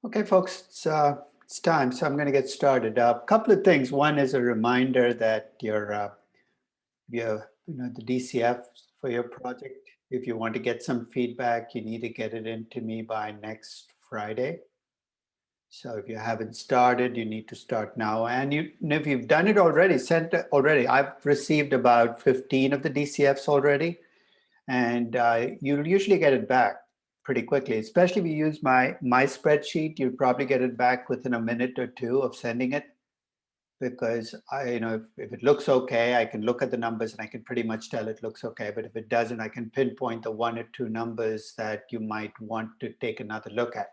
Okay, folks, it's time, so I'm going to get started. A couple of things. One is a reminder that the DCF for your project. If you want to get some feedback, you need to get it into me by next Friday. So if you haven't started, you need to start now. And if you've done it already, sent it already. I've received about 15 of the DCFs already, and you'll usually get it back pretty quickly. Especially if you use my spreadsheet, you'll probably get it back within a minute or two of sending it, because if it looks okay, I can look at the numbers and I can pretty much tell it looks okay. But if it doesn't, I can pinpoint the one or two numbers that you might want to take another look at.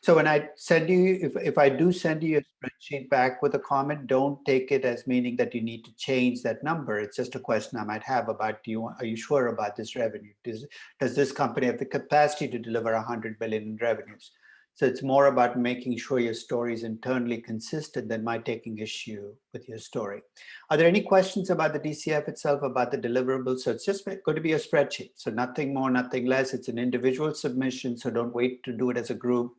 So when I send you, if I do send you a spreadsheet back with a comment, don't take it as meaning that you need to change that number. It's just a question I might have about, are you sure about this revenue? Does this company have the capacity to deliver 100 billion in revenues? So it's more about making sure your story is internally consistent than my taking issue with your story. Are there any questions about the DCF itself, about the deliverables? So it's just going to be a spreadsheet. So nothing more, nothing less. It's an individual submission, so don't wait to do it as a group.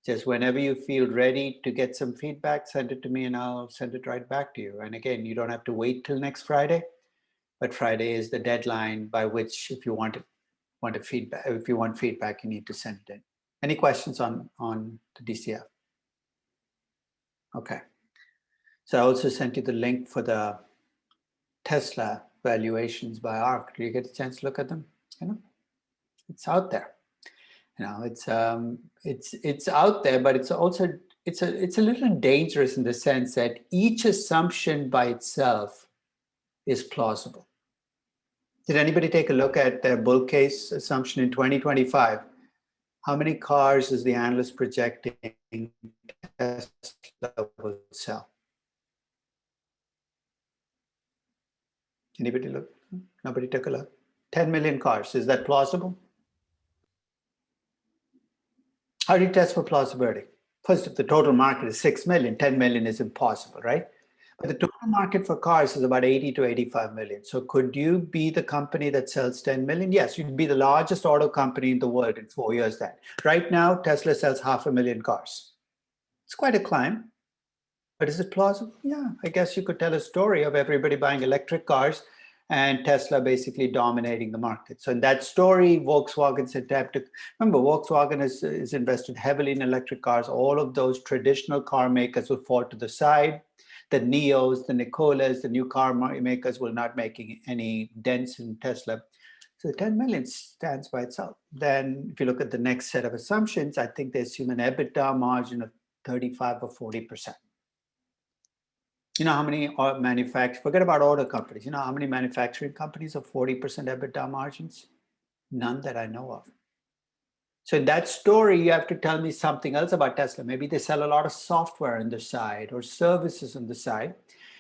Just whenever you feel ready to get some feedback, send it to me and I'll send it right back to you. And again, you don't have to wait till next Friday, but Friday is the deadline by which, if you want feedback, you need to send it in. Any questions on the DCF? Okay. So I also sent you the link for the Tesla valuations by ARC. Do you get a chance to look at them? It's out there. It's out there, but it's also it's a little dangerous in the sense that each assumption by itself is plausible. Did anybody take a look at their bull case assumption in 2025? How many cars is the analyst projecting Tesla will sell? Anybody look? Nobody took a look. 10 million cars. Is that plausible? How do you test for plausibility? First, if the total market is 6 million, 10 million is impossible, right? But the total market for cars is about 80 to 85 million. So could you be the company that sells 10 million? Yes, you'd be the largest auto company in the world in 4 years then. Right now, Tesla sells 500,000 cars. It's quite a climb, but is it plausible? Yeah, I guess you could tell a story of everybody buying electric cars and Tesla basically dominating the market. So in that story, Volkswagen's attempt to, remember, Volkswagen is invested heavily in electric cars. All of those traditional car makers will fall to the side. The Neos, the Nicolas, the new car makers will not making any dents in Tesla. So 10 million stands by itself. Then if you look at the next set of assumptions, I think they assume an EBITDA margin of 35 or 40%. You know how many forget about auto companies. You know how many manufacturing companies have 40% EBITDA margins? None that I know of. So in that story, you have to tell me something else about Tesla. Maybe they sell a lot of software on the side or services on the side.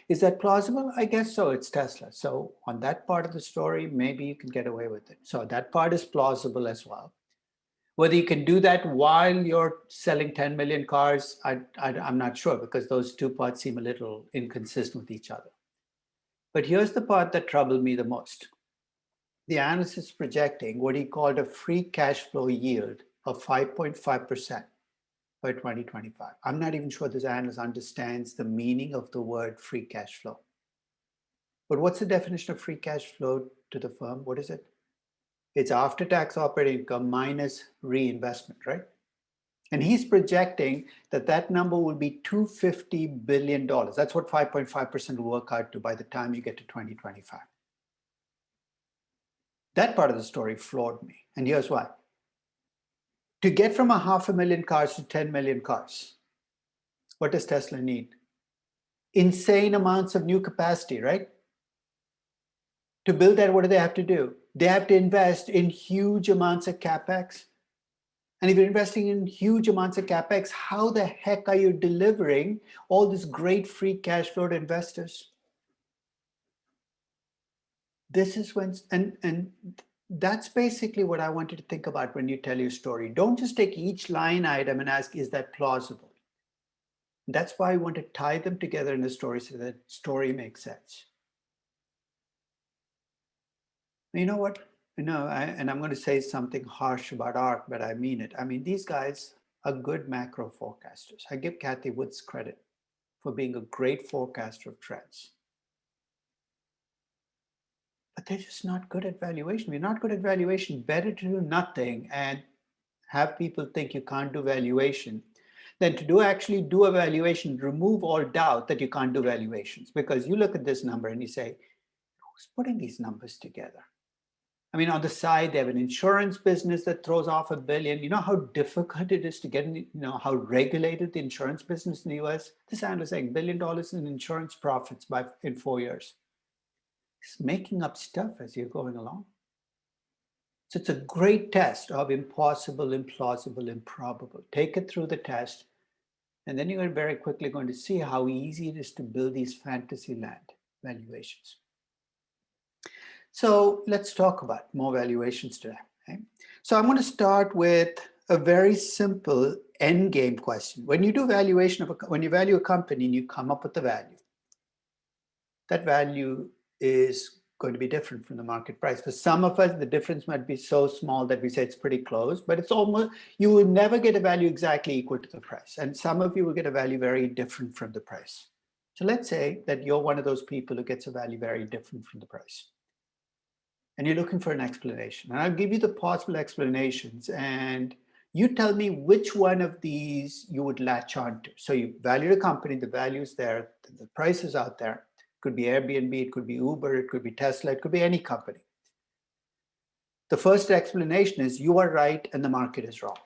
Is that plausible? I guess so. It's Tesla. So on that part of the story, maybe you can get away with it. So that part is plausible as well. Whether you can do that while you're selling 10 million cars, I'm not sure, because those two parts seem a little inconsistent with each other. But here's the part that troubled me the most. The analyst is projecting what he called a free cash flow yield of 5.5% by 2025. I'm not even sure this analyst understands the meaning of the word free cash flow. But what's the definition of free cash flow to the firm? What is it? It's after-tax operating income minus reinvestment, right? And he's projecting that number will be $250 billion. That's what 5.5% will work out to by the time you get to 2025. That part of the story floored me. And here's why. To get from 500,000 cars to 10 million cars, what does Tesla need? Insane amounts of new capacity, right? To build that, what do they have to do? They have to invest in huge amounts of CapEx. And if you're investing in huge amounts of CapEx, how the heck are you delivering all this great free cash flow to investors? This is when, and that's basically what I want you to think about when you tell your story. Don't just take each line item and ask, is that plausible? That's why I want to tie them together in a story so that story makes sense. You know what? And I'm going to say something harsh about ARC, but I mean it. I mean, these guys are good macro forecasters. I give Kathy Woods credit for being a great forecaster of trends. But they're just not good at valuation. We're not good at valuation. Better to do nothing and have people think you can't do valuation than to actually do a valuation, remove all doubt that you can't do valuations. Because you look at this number and you say, who's putting these numbers together? I mean, on the side, they have an insurance business that throws off $1 billion. You know how difficult it is to get, how regulated the insurance business in the US? This analyst is saying $1 billion in insurance profits in 4 years. It's making up stuff as you're going along. So it's a great test of impossible, implausible, improbable. Take it through the test, and then you're very quickly going to see how easy it is to build these fantasy land valuations. So let's talk about more valuations today. Okay? So I'm going to start with a very simple end game question. When you do valuation when you value a company and you come up with the value, that value is going to be different from the market price. For some of us, the difference might be so small that we say it's pretty close, but it's almost, you will never get a value exactly equal to the price. And some of you will get a value very different from the price. So let's say that you're one of those people who gets a value very different from the price. And you're looking for an explanation. And I'll give you the possible explanations, and you tell me which one of these you would latch on to. So you value the company, the value is there, the price is out there. It could be Airbnb, it could be Uber, it could be Tesla, it could be any company. The first explanation is you are right and the market is wrong.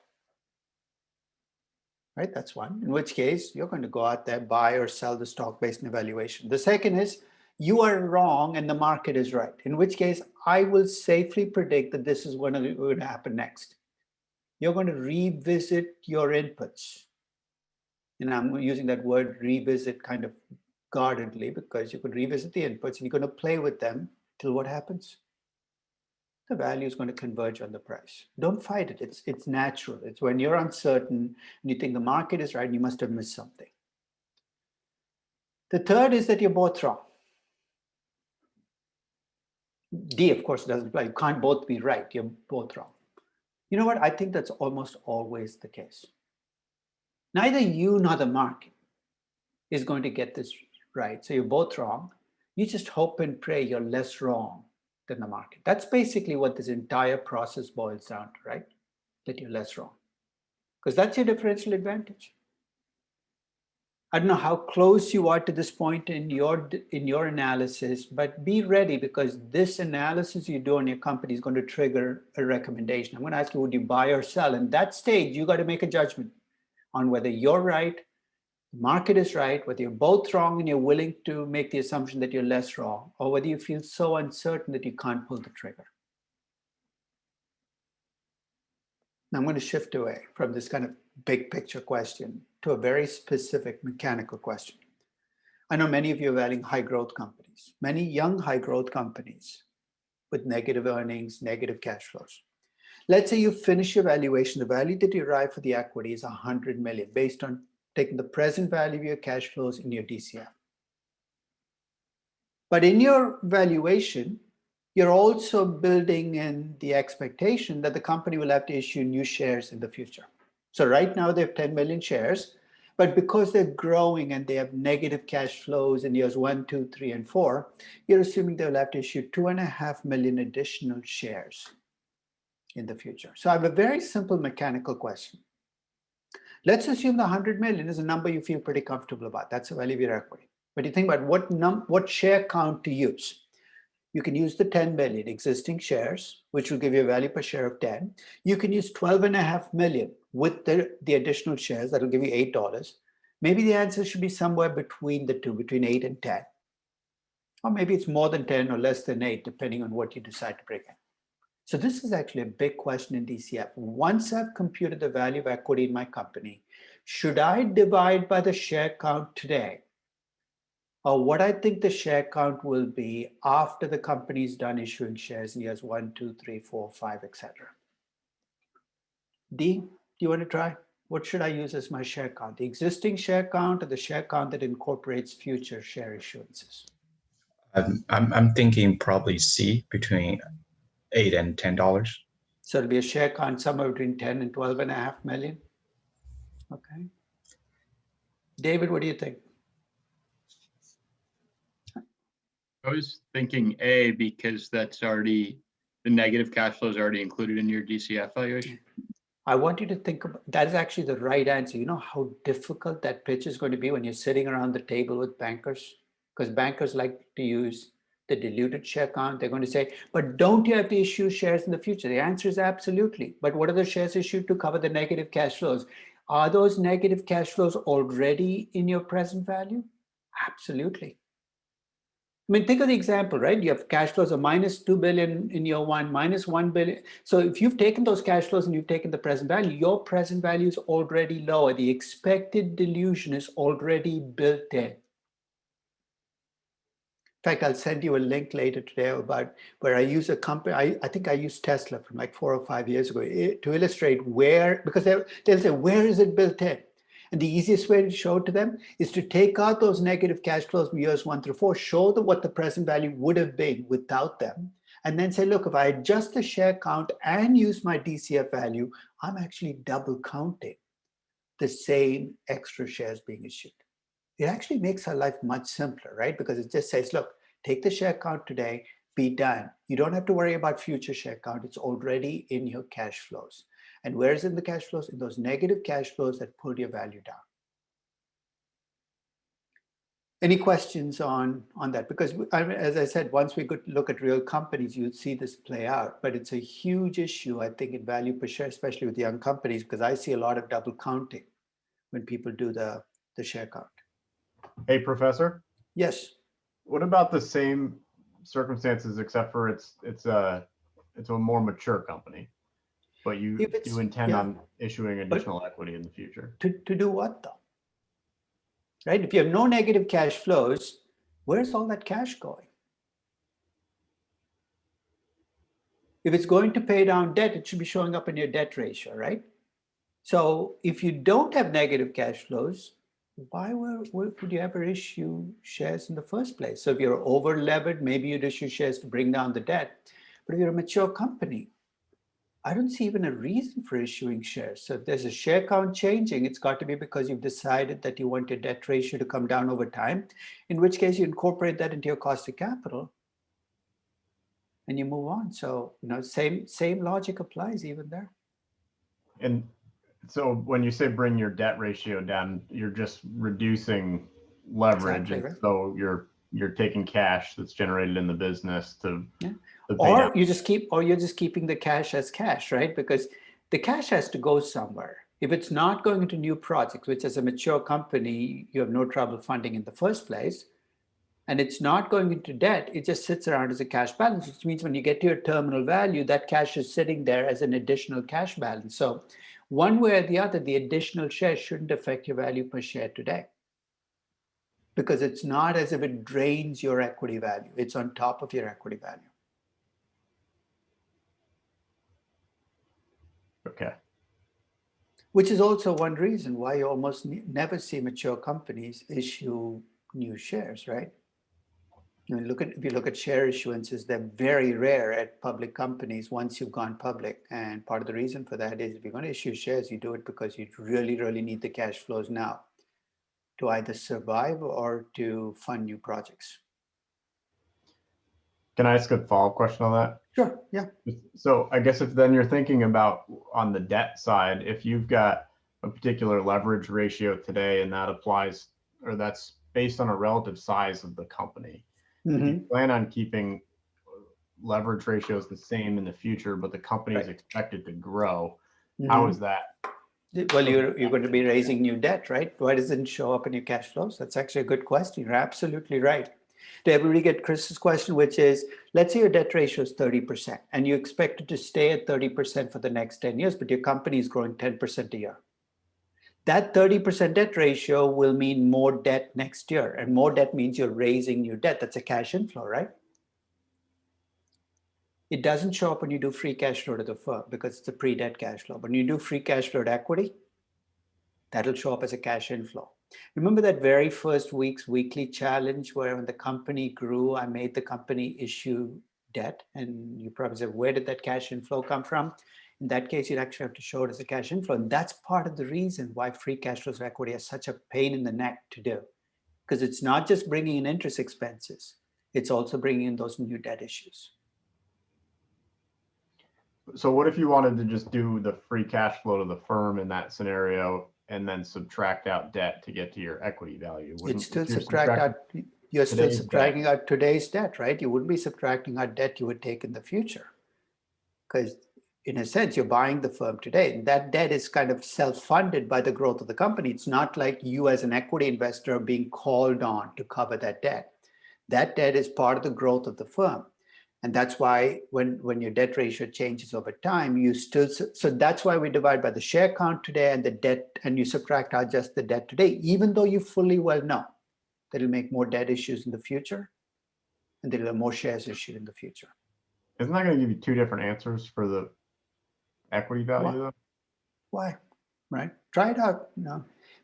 Right, that's one. In which case, you're going to go out there, buy or sell the stock based on evaluation. The second is you are wrong and the market is right. In which case, I will safely predict that this is going to happen next. You're going to revisit your inputs. And I'm using that word revisit kind of guardedly, because you could revisit the inputs and you're going to play with them till what happens? The value is going to converge on the price. Don't fight it. It's natural. It's when you're uncertain and you think the market is right, you must have missed something. The third is that you're both wrong. D, of course, doesn't apply. You can't both be right. You're both wrong. You know what? I think that's almost always the case. Neither you nor the market is going to get this right. So you're both wrong. You just hope and pray you're less wrong than the market. That's basically what this entire process boils down to, right? That you're less wrong. Because that's your differential advantage. I don't know how close you are to this point in your analysis, but be ready, because this analysis you do on your company is going to trigger a recommendation. I'm going to ask you, would you buy or sell? And that stage, you got to make a judgment on whether you're right, the market is right, whether you're both wrong and you're willing to make the assumption that you're less wrong, or whether you feel so uncertain that you can't pull the trigger. Now I'm going to shift away from this kind of big picture question to a very specific mechanical question. I know many of you are valuing high growth companies, many young high growth companies with negative earnings, negative cash flows. Let's say you finish your valuation, the value that you arrive for the equity is 100 million based on taking the present value of your cash flows in your DCF. But in your valuation, you're also building in the expectation that the company will have to issue new shares in the future. So right now they have 10 million shares, but because they're growing and they have negative cash flows in years 1, 2, 3, and 4, you're assuming they'll have to issue 2.5 million additional shares in the future. So I have a very simple mechanical question. Let's assume the 100 million is a number you feel pretty comfortable about. That's the value of your equity. But you think about what share count to use. You can use the 10 million existing shares, which will give you a value per share of 10. You can use 12.5 million with the additional shares. That'll give you $8. Maybe the answer should be somewhere between the two, between 8 and 10. Or maybe it's more than 10 or less than 8, depending on what you decide to bring in. So this is actually a big question in DCF. Once I've computed the value of equity in my company, should I divide by the share count today, or what I think the share count will be after the company's done issuing shares in years 1, 2, 3, 4, 5, etc. D, do you want to try? What should I use as my share count? The existing share count or the share count that incorporates future share issuances? I'm thinking probably C, between $8 and $10. So it'll be a share count somewhere between 10 and 12.5 million. Okay. David, what do you think? I was thinking A because that's already, the negative cash flow is already included in your DCF valuation. I want you to think about, that is actually the right answer. You know how difficult that pitch is going to be when you're sitting around the table with bankers? Because bankers like to use the diluted share count. They're going to say, but don't you have to issue shares in the future? The answer is absolutely. But what are the shares issued to cover the negative cash flows? Are those negative cash flows already in your present value? Absolutely. I mean, think of the example, right? You have cash flows of minus 2 billion in year one, minus 1 billion. So if you've taken those cash flows and you've taken the present value, your present value is already lower. The expected dilution is already built in. In fact, I'll send you a link later today about where I use a company. I think I used Tesla from like 4 or 5 years ago to illustrate where, because they'll say, where is it built in? And the easiest way to show it to them is to take out those negative cash flows from years 1 through 4, show them what the present value would have been without them, and then say, look, if I adjust the share count and use my DCF value, I'm actually double counting the same extra shares being issued. It actually makes our life much simpler, right? Because it just says, look, take the share count today, be done. You don't have to worry about future share count. It's already in your cash flows. And where is it in the cash flows? In those negative cash flows that pulled your value down. Any questions on that? Because as I said, once we could look at real companies, you'd see this play out. But it's a huge issue, I think, in value per share, especially with young companies, because I see a lot of double counting when people do the share count. Hey, Professor. Yes. What about the same circumstances, except for it's a more mature company, but you intend on issuing additional equity in the future? To do what though? Right? If you have no negative cash flows, where's all that cash going? If it's going to pay down debt, it should be showing up in your debt ratio, right? So if you don't have negative cash flows, why would you ever issue shares in the first place? So if you're over levered, maybe you'd issue shares to bring down the debt. But if you're a mature company, I don't see even a reason for issuing shares. So if there's a share count changing, it's got to be because you've decided that you want your debt ratio to come down over time, in which case you incorporate that into your cost of capital and you move on. So, same logic applies even there. And so when you say bring your debt ratio down, you're just reducing leverage. Exactly, right. So you're taking cash that's generated in the business to Or you're just keeping the cash as cash, right? Because the cash has to go somewhere. If it's not going into new projects, which as a mature company, you have no trouble funding in the first place, and it's not going into debt, it just sits around as a cash balance, which means when you get to your terminal value, that cash is sitting there as an additional cash balance. So one way or the other, the additional share shouldn't affect your value per share today, because it's not as if it drains your equity value. It's on top of your equity value. Okay. Which is also one reason why you almost never see mature companies issue new shares, right? If you look at share issuances, they're very rare at public companies once you've gone public. And part of the reason for that is if you're going to issue shares, you do it because you really, really need the cash flows now to either survive or to fund new projects. Can I ask a follow-up question on that? Sure, yeah. So I guess if then you're thinking about on the debt side, if you've got a particular leverage ratio today and that applies, or that's based on a relative size of the company, if you plan on keeping leverage ratios the same in the future, but the company is expected to grow, how is that? Well, you're going to be raising new debt, right? Why does it show up in your cash flows? That's actually a good question. You're absolutely right. Did everybody get Chris's question, which is, let's say your debt ratio is 30% and you expect it to stay at 30% for the next 10 years, but your company is growing 10% a year. That 30% debt ratio will mean more debt next year, and more debt means you're raising new debt. That's a cash inflow, right? It doesn't show up when you do free cash flow to the firm because it's a pre-debt cash flow. When you do free cash flow to equity, that'll show up as a cash inflow. Remember that very first week's weekly challenge where when the company grew, I made the company issue debt. And you probably say, where did that cash inflow come from? In that case, you'd actually have to show it as a cash inflow. And that's part of the reason why free cash flows of equity are such a pain in the neck to do. Because it's not just bringing in interest expenses, it's also bringing in those new debt issues. So what if you wanted to just do the free cash flow to the firm in that scenario and then subtract out debt to get to your equity value? It's still if you're you're still today's subtracting out today's debt, right? You wouldn't be subtracting out debt you would take in the future. Because in a sense, you're buying the firm today. And that debt is kind of self-funded by the growth of the company. It's not like you as an equity investor are being called on to cover that debt. That debt is part of the growth of the firm. And that's why when your debt ratio changes over time, you still, so that's why we divide by the share count today and the debt, and you subtract out just the debt today, even though you fully well know that it'll make more debt issues in the future and there'll be more shares issued in the future. Isn't that going to give you two different answers for the equity value though? Why? Right? Try it out.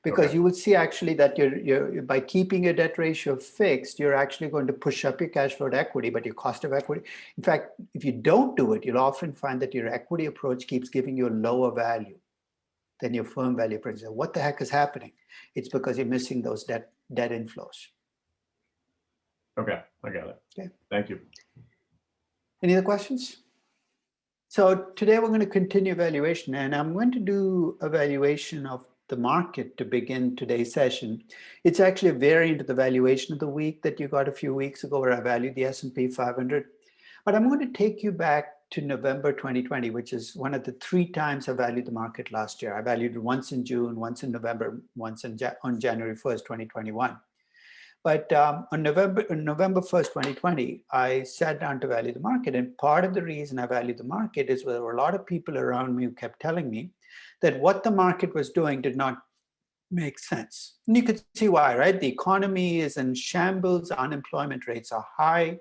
Because you will see actually that you're by keeping your debt ratio fixed, you're actually going to push up your cash flow to equity, but your cost of equity. In fact, if you don't do it, you'll often find that your equity approach keeps giving you a lower value than your firm value approach. What the heck is happening? It's because you're missing those debt inflows. Okay, I got it. Okay. Thank you. Any other questions? So today we're going to continue valuation, and I'm going to do a valuation of the market to begin today's session. It's actually a variant of the valuation of the week that you got a few weeks ago where I valued the S&P 500. But I'm going to take you back to November 2020, which is one of the 3 times I valued the market last year. I valued it once in June, once in November, once on January 1st, 2021. But on November 1st, 2020, I sat down to value the market. And part of the reason I valued the market is there were a lot of people around me who kept telling me that what the market was doing did not make sense. And you could see why, right? The economy is in shambles, unemployment rates are high.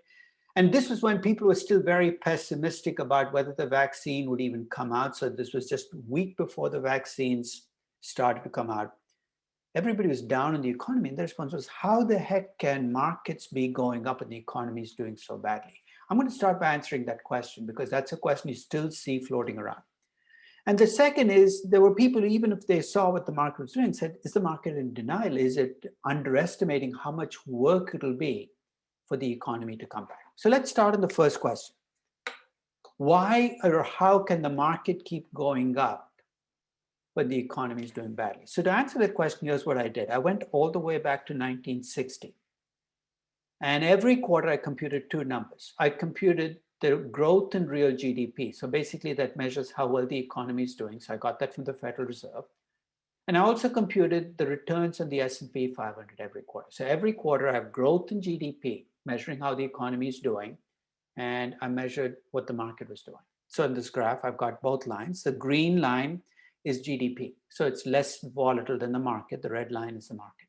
And this was when people were still very pessimistic about whether the vaccine would even come out. So this was just a week before the vaccines started to come out. Everybody was down on the economy, and the response was, how the heck can markets be going up and the economy is doing so badly? I'm going to start by answering that question because that's a question you still see floating around. And the second is, there were people who, even if they saw what the market was doing, said, is the market in denial? Is it underestimating how much work it'll be for the economy to come back? So let's start on the first question. Why or how can the market keep going up when the economy is doing badly? So to answer that question, here's what I did. I went all the way back to 1960. And every quarter I computed 2 numbers. I computed the growth in real GDP. So basically that measures how well the economy is doing. So I got that from the Federal Reserve. And I also computed the returns on the S&P 500 every quarter. So every quarter I have growth in GDP, measuring how the economy is doing. And I measured what the market was doing. So in this graph, I've got both lines. The green line is GDP. So it's less volatile than the market. The red line is the market.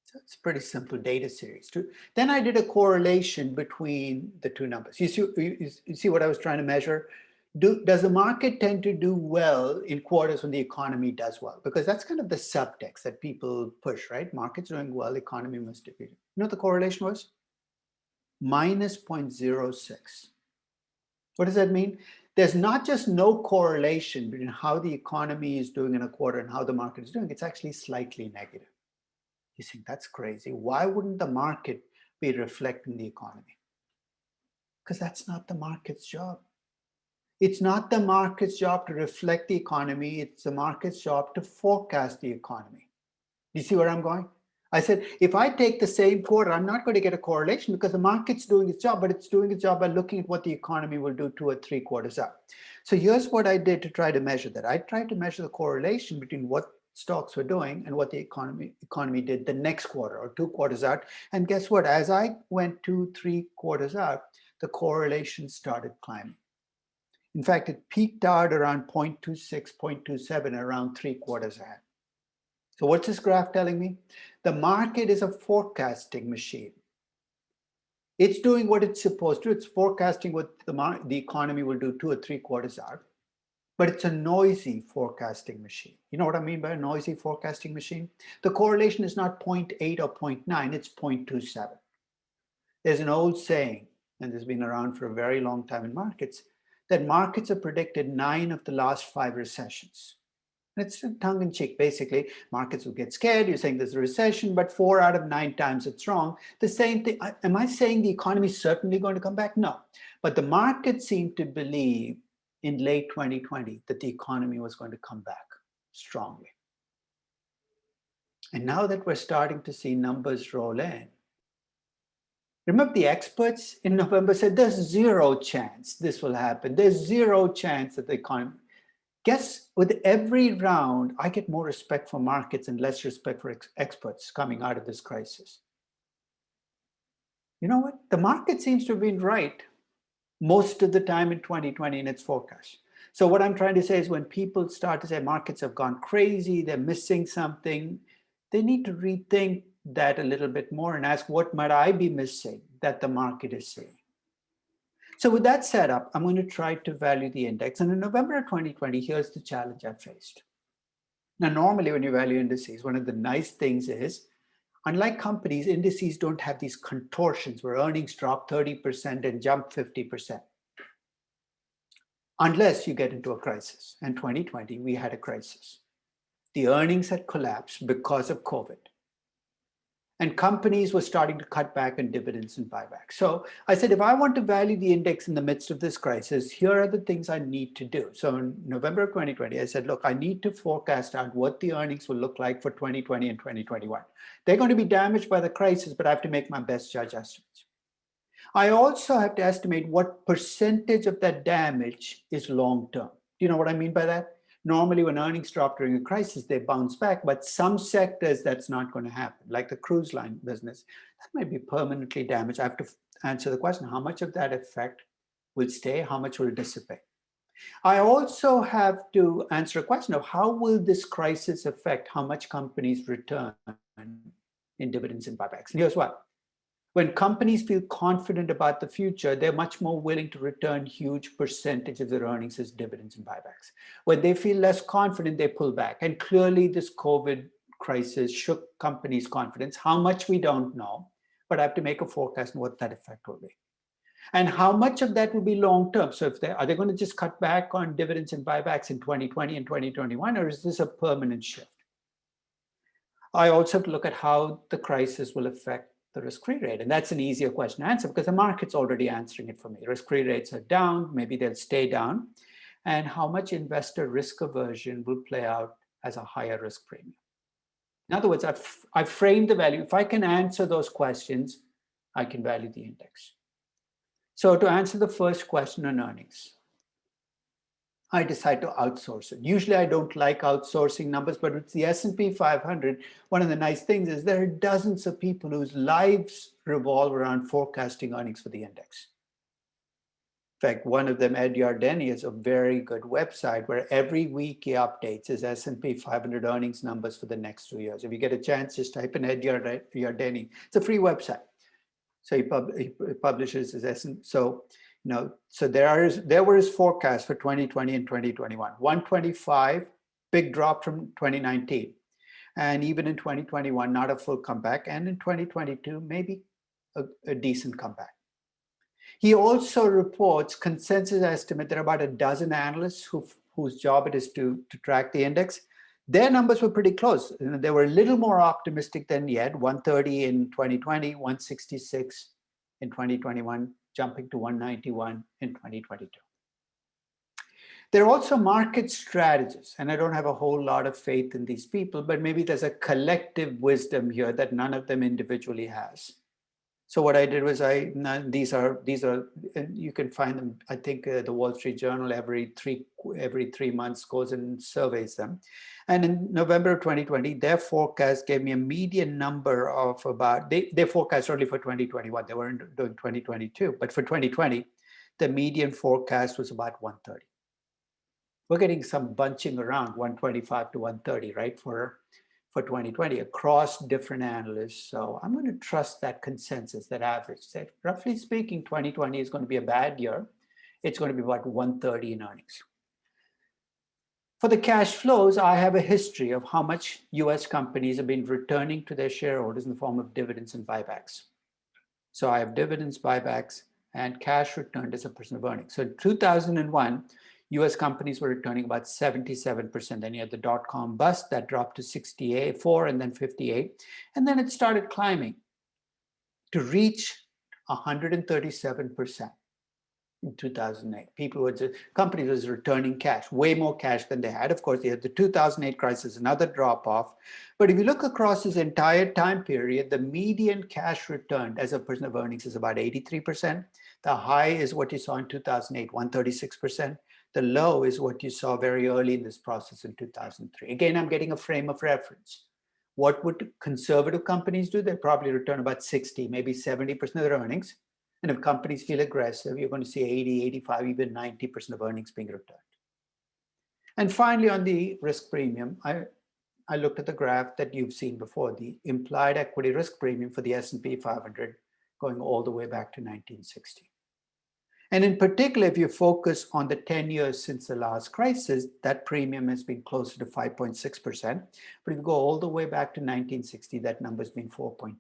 So it's a pretty simple data series too. Then I did a correlation between the 2 numbers. You see what I was trying to measure? Does the market tend to do well in quarters when the economy does well? Because that's kind of the subtext that people push, right? Market's doing well, economy must do. You know what the correlation was? Minus 0.06. What does that mean? There's not just no correlation between how the economy is doing in a quarter and how the market is doing. It's actually slightly negative. You think that's crazy. Why wouldn't the market be reflecting the economy? Because that's not the market's job. It's not the market's job to reflect the economy. It's the market's job to forecast the economy. You see where I'm going? I said, if I take the same quarter, I'm not going to get a correlation because the market's doing its job, but it's doing its job by looking at what the economy will do 2 or 3 quarters out. So here's what I did to try to measure that. I tried to measure the correlation between what stocks were doing and what the economy did the next quarter or 2 quarters out. And guess what? As I went 2, 3 quarters out, the correlation started climbing. In fact, it peaked out around 0.26, 0.27, around 3 quarters ahead. So what's this graph telling me? The market is a forecasting machine. It's doing what it's supposed to. It's forecasting what the economy will do 2 or 3 quarters out. But it's a noisy forecasting machine. You know what I mean by a noisy forecasting machine? The correlation is not 0.8 or 0.9, it's 0.27. There's an old saying, and this has been around for a very long time in markets, that markets have predicted 9 of the last 5 recessions. And it's tongue in cheek. Basically, markets will get scared. You're saying there's a recession, but 4 out of 9 times it's wrong. The same thing. Am I saying the economy is certainly going to come back? No. But the market seemed to believe in late 2020 that the economy was going to come back strongly. And now that we're starting to see numbers roll in, remember the experts in November said there's 0 chance this will happen. There's 0 chance that the economy. Guess with every round, I get more respect for markets and less respect for experts coming out of this crisis. You know what? The market seems to have been right most of the time in 2020 in its forecast. So what I'm trying to say is when people start to say markets have gone crazy, they're missing something, they need to rethink that a little bit more and ask, what might I be missing that the market is seeing? So with that set up, I'm going to try to value the index. And in November of 2020, here's the challenge I faced. Now, normally when you value indices, one of the nice things is, unlike companies, indices don't have these contortions where earnings drop 30% and jump 50%. Unless you get into a crisis. And 2020, we had a crisis. The earnings had collapsed because of COVID. And companies were starting to cut back on dividends and buybacks. So I said, if I want to value the index in the midst of this crisis, here are the things I need to do. So in November of 2020, I said, look, I need to forecast out what the earnings will look like for 2020 and 2021. They're going to be damaged by the crisis, but I have to make my best judge estimates. I also have to estimate what percentage of that damage is long-term. Do you know what I mean by that? Normally, when earnings drop during a crisis, they bounce back, but some sectors, that's not going to happen. Like the cruise line business, that might be permanently damaged. I have to answer the question, how much of that effect will stay? How much will dissipate? I also have to answer a question of how will this crisis affect how much companies return in dividends and buybacks? And here's what. When companies feel confident about the future, they're much more willing to return huge percentage of their earnings as dividends and buybacks. When they feel less confident, they pull back. And clearly this COVID crisis shook companies' confidence. How much we don't know, but I have to make a forecast on what that effect will be. And how much of that will be long-term? So if are they going to just cut back on dividends and buybacks in 2020 and 2021, or is this a permanent shift? I also have to look at how the crisis will affect the risk-free rate. And that's an easier question to answer because the market's already answering it for me. Risk-free rates are down, maybe they'll stay down. And how much investor risk aversion will play out as a higher risk premium. In other words, I've framed the value. If I can answer those questions, I can value the index. So to answer the first question on earnings, I decide to outsource it. Usually I don't like outsourcing numbers, but with the S&P 500, one of the nice things is there are dozens of people whose lives revolve around forecasting earnings for the index. In fact, one of them, Ed Yardeni, is a very good website where every week he updates his S&P 500 earnings numbers for the next 2 years. If you get a chance, just type in Ed Yardeni. It's a free website. So he publishes his S&P. So there were his forecasts for 2020 and 2021. 125, big drop from 2019. And even in 2021, not a full comeback. And in 2022, maybe a decent comeback. He also reports consensus estimate. There are about a dozen analysts whose job it is to track the index. Their numbers were pretty close. They were a little more optimistic than yet, 130 in 2020, 166 in 2021, jumping to 191 in 2022. There are also market strategists, and I don't have a whole lot of faith in these people, but maybe there's a collective wisdom here that none of them individually has. So what I did was these are, and you can find them. I think the Wall Street Journal every three months goes and surveys them. And in November of 2020, their forecast gave me a median number of about, they forecast only for 2021. They weren't doing 2022, but for 2020, the median forecast was about 130. We're getting some bunching around 125 to 130, right, for 2020 across different analysts. So I'm going to trust that consensus, that average. That roughly speaking, 2020 is going to be a bad year. It's going to be about 130 in earnings. For the cash flows, I have a history of how much US companies have been returning to their shareholders in the form of dividends and buybacks. So I have dividends, buybacks, and cash returned as a percent of earnings. So in 2001, US companies were returning about 77%. Then you had the dot-com bust that dropped to 64 and then 58. And then it started climbing to reach 137% in 2008. Companies was returning cash, way more cash than they had. Of course, they had the 2008 crisis, another drop off. But if you look across this entire time period, the median cash returned as a percent of earnings is about 83%. The high is what you saw in 2008, 136%. The low is what you saw very early in this process in 2003. Again, I'm getting a frame of reference. What would conservative companies do? They'd probably return about 60, maybe 70% of their earnings. And if companies feel aggressive, you're going to see 80, 85, even 90% of earnings being returned. And finally, on the risk premium, I looked at the graph that you've seen before, the implied equity risk premium for the S&P 500 going all the way back to 1960. And in particular, if you focus on the 10 years since the last crisis, that premium has been closer to 5.6%. But if you go all the way back to 1960, that number has been 4.2%.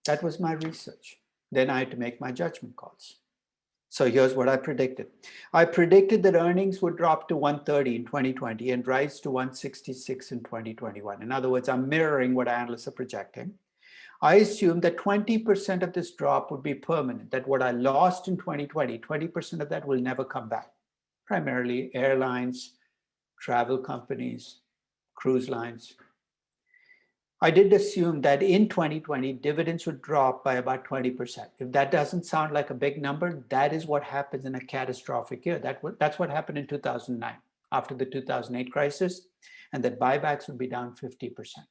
That was my research. Then I had to make my judgment calls. So here's what I predicted. I predicted that earnings would drop to 130 in 2020 and rise to 166 in 2021. In other words, I'm mirroring what analysts are projecting. I assumed that 20% of this drop would be permanent, that what I lost in 2020, 20% of that will never come back, primarily airlines, travel companies, cruise lines. I did assume that in 2020, dividends would drop by about 20%. If that doesn't sound like a big number, that is what happens in a catastrophic year. That's what happened in 2009, after the 2008 crisis, and that buybacks would be down 50%.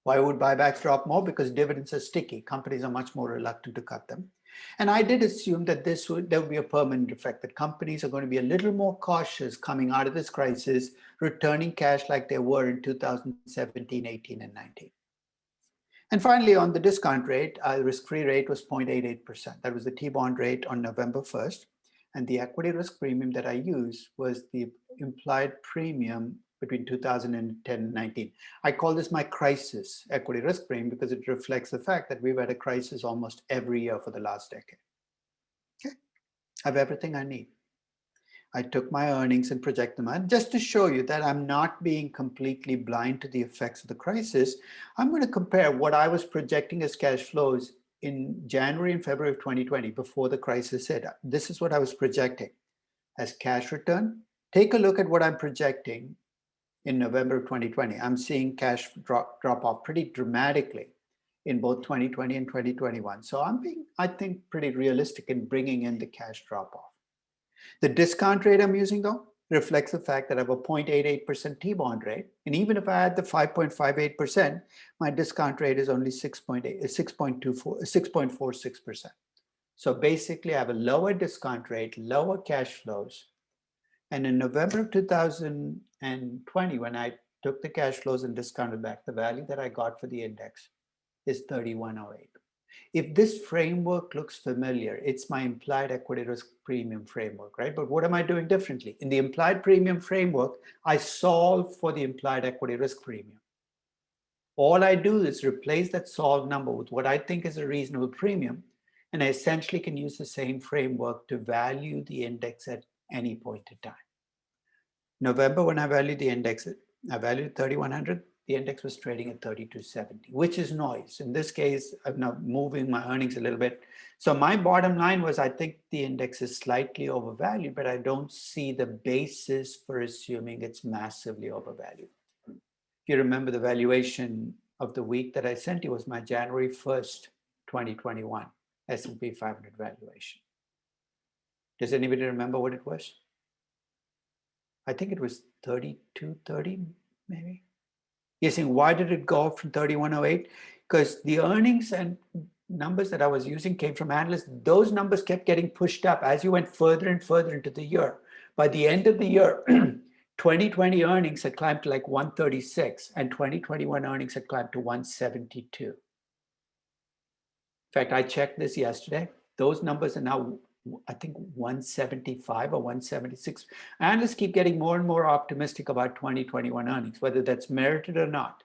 Why would buybacks drop more? Because dividends are sticky. Companies are much more reluctant to cut them. And I did assume that there would be a permanent effect, that companies are going to be a little more cautious coming out of this crisis, returning cash like they were in 2017, 18, and 19. And finally, on the discount rate, the risk-free rate was 0.88%. That was the T-bond rate on November 1st. And the equity risk premium that I used was the implied premium between 2010 and 19. I call this my crisis equity risk premium because it reflects the fact that we've had a crisis almost every year for the last decade. Okay, I have everything I need. I took my earnings and project them out. Just to show you that I'm not being completely blind to the effects of the crisis, I'm going to compare what I was projecting as cash flows in January and February of 2020 before the crisis hit. This is what I was projecting as cash return. Take a look at what I'm projecting in November of 2020. I'm seeing cash drop off pretty dramatically in both 2020 and 2021. So I'm being, I think, pretty realistic in bringing in the cash drop off. The discount rate I'm using, though, reflects the fact that I have a 0.88% T-bond rate. And even if I add the 5.58%, my discount rate is only 6.46%. So basically, I have a lower discount rate, lower cash flows. And in November of 2020, when I took the cash flows and discounted back, the value that I got for the index is 3108. If this framework looks familiar, it's my implied equity risk premium framework, right? But what am I doing differently? In the implied premium framework, I solve for the implied equity risk premium. All I do is replace that solved number with what I think is a reasonable premium, and I essentially can use the same framework to value the index at any point in time. November, when I valued the index, I valued 3,100. The index was trading at 3,270, which is noise. In this case, I'm now moving my earnings a little bit. So my bottom line was, I think the index is slightly overvalued, but I don't see the basis for assuming it's massively overvalued. If you remember, the valuation of the week that I sent you was my January 1st, 2021 S&P 500 valuation. Does anybody remember what it was? I think it was 3230, maybe. You're saying, why did it go up from 3108? Because the earnings and numbers that I was using came from analysts. Those numbers kept getting pushed up as you went further and further into the year. By the end of the year, 2020 earnings had climbed to like 136, and 2021 earnings had climbed to 172. In fact, I checked this yesterday. Those numbers are now, I think, 175 or 176. Analysts keep getting more and more optimistic about 2021 earnings, whether that's merited or not.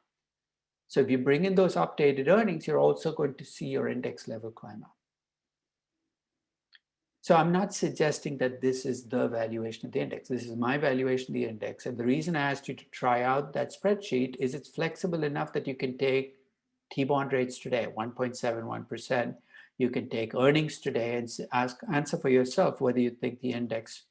So if you bring in those updated earnings, you're also going to see your index level climb up. So I'm not suggesting that this is the valuation of the index. This is my valuation of the index. And the reason I asked you to try out that spreadsheet is it's flexible enough that you can take T-bond rates today, 1.71%. You can take earnings today and answer for yourself whether you think the index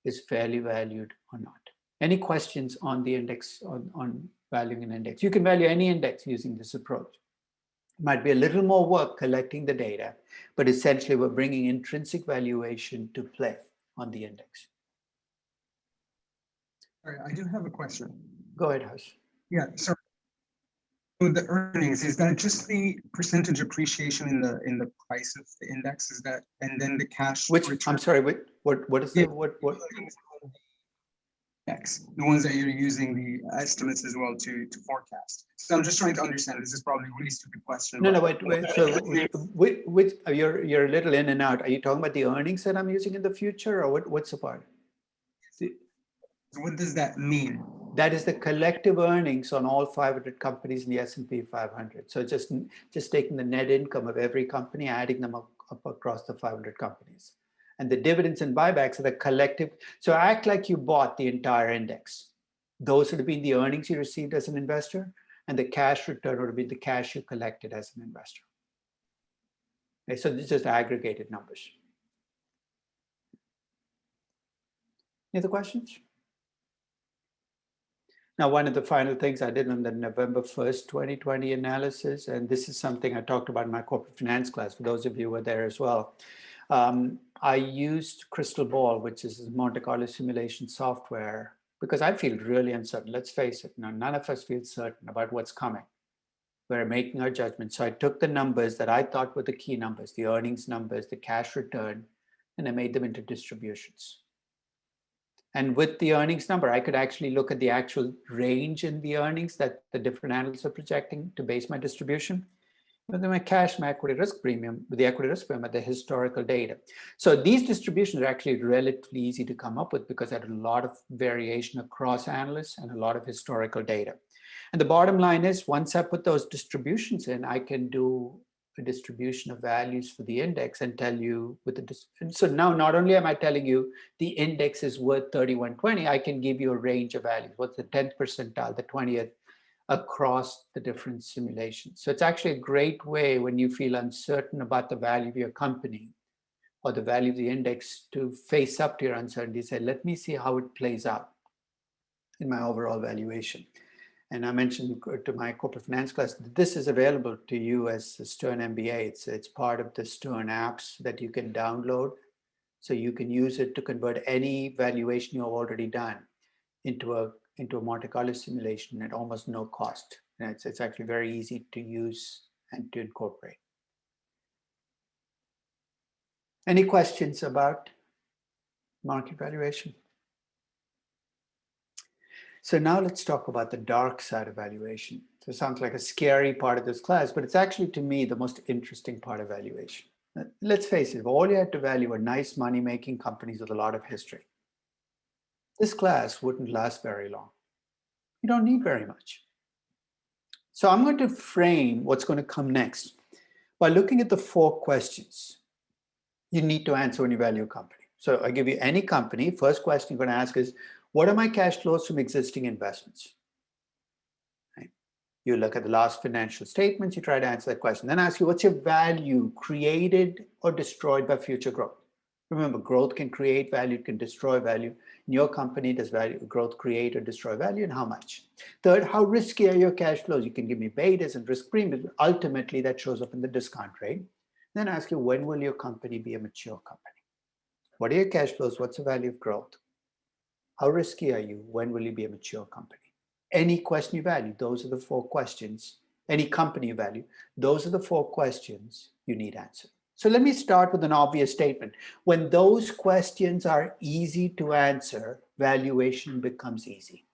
is fairly valued or not. Any questions on the index, on valuing an index? You can value any index using this approach. It might be a little more work collecting the data, but essentially we're bringing intrinsic valuation to play on the index. All right, I do have a question. Go ahead, Hush. Yeah, so the earnings, is that just the percentage appreciation in the price of the index? Is that, and then the cash Which, return? I'm sorry, what is the, what? Index, the ones that you're using the estimates as well to forecast. So I'm just trying to understand. This is probably a really stupid question. No, wait. So which you're a little in and out. Are you talking about the earnings that I'm using in the future, or what's the part? What does that mean? That is the collective earnings on all 500 companies in the S&P 500. So just taking the net income of every company, adding them up across the 500 companies. And the dividends and buybacks are the collective. So act like you bought the entire index. Those would have been the earnings you received as an investor, and the cash return would have been the cash you collected as an investor. Okay, so this is just aggregated numbers. Any other questions? Now, one of the final things I did on the November 1st, 2020 analysis, and this is something I talked about in my corporate finance class, for those of you who were there as well. I used Crystal Ball, which is Monte Carlo simulation software, because I feel really uncertain. Let's face it, none of us feel certain about what's coming. We're making our judgment. So I took the numbers that I thought were the key numbers, the earnings numbers, the cash return, and I made them into distributions. And with the earnings number, I could actually look at the actual range in the earnings that the different analysts are projecting to base my distribution. But then my cash, my equity risk premium, with the equity risk premium, the historical data. So these distributions are actually relatively easy to come up with because I had a lot of variation across analysts and a lot of historical data. And the bottom line is, once I put those distributions in, I can do a distribution of values for the index and tell you with the, so now not only am I telling you the index is worth 3120, I can give you a range of values. What's the 10th percentile, the 20th, across the different simulations. So it's actually a great way when you feel uncertain about the value of your company or the value of the index to face up to your uncertainty, say, let me see how it plays out in my overall valuation. And I mentioned to my corporate finance class that this is available to you as a Stern MBA. It's part of the Stern apps that you can download. So you can use it to convert any valuation you've already done into a Monte Carlo simulation at almost no cost. And it's actually very easy to use and to incorporate. Any questions about market valuation? So now let's talk about the dark side of valuation. So it sounds like a scary part of this class, but it's actually, to me, the most interesting part of valuation. Let's face it, if all you had to value are nice money-making companies with a lot of history, this class wouldn't last very long. You don't need very much. So I'm going to frame what's going to come next by looking at the 4 questions you need to answer when you value a company. So I give you any company. First question you're going to ask is, what are my cash flows from existing investments? Right? You look at the last financial statements, you try to answer that question. Then ask you, what's your value created or destroyed by future growth? Remember, growth can create value, it can destroy value. In your company, does growth create or destroy value, and how much? Third, how risky are your cash flows? You can give me betas and risk premiums. Ultimately, that shows up in the discount rate. Then ask you, when will your company be a mature company? What are your cash flows? What's the value of growth? How risky are you? When will you be a mature company? Any question you value, those are the 4 questions. Any company you value, those are the 4 questions you need answered. So let me start with an obvious statement. When those questions are easy to answer, valuation becomes easy.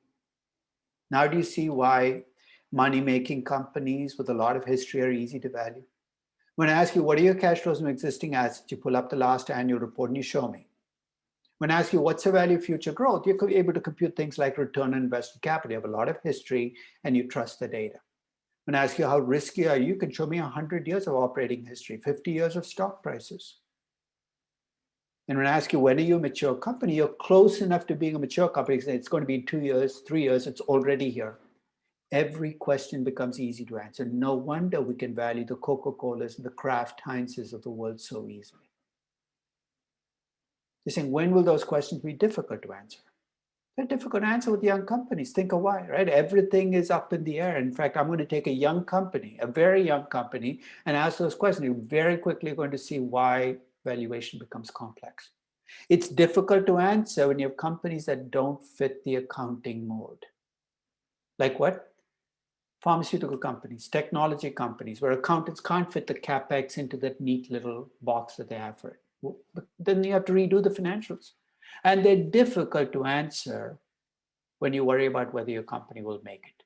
Now do you see why money-making companies with a lot of history are easy to value? When I ask you, what are your cash flows from existing assets? You pull up the last annual report and you show me. When I ask you, what's the value of future growth? You're able to compute things like return on invested capital. You have a lot of history and you trust the data. When I ask you how risky are you, you can show me 100 years of operating history, 50 years of stock prices. And when I ask you, when are you a mature company, you're close enough to being a mature company. It's going to be in 2 years, 3 years, it's already here. Every question becomes easy to answer. No wonder we can value the Coca-Colas and the Kraft Heinz's of the world so easily. You're saying, when will those questions be difficult to answer? They're difficult to answer with young companies. Think of why, right? Everything is up in the air. In fact, I'm going to take a young company, a very young company, and ask those questions. You're very quickly going to see why valuation becomes complex. It's difficult to answer when you have companies that don't fit the accounting mold. Like what? Pharmaceutical companies, technology companies, where accountants can't fit the CapEx into that neat little box that they have for it. But then you have to redo the financials. And they're difficult to answer when you worry about whether your company will make it.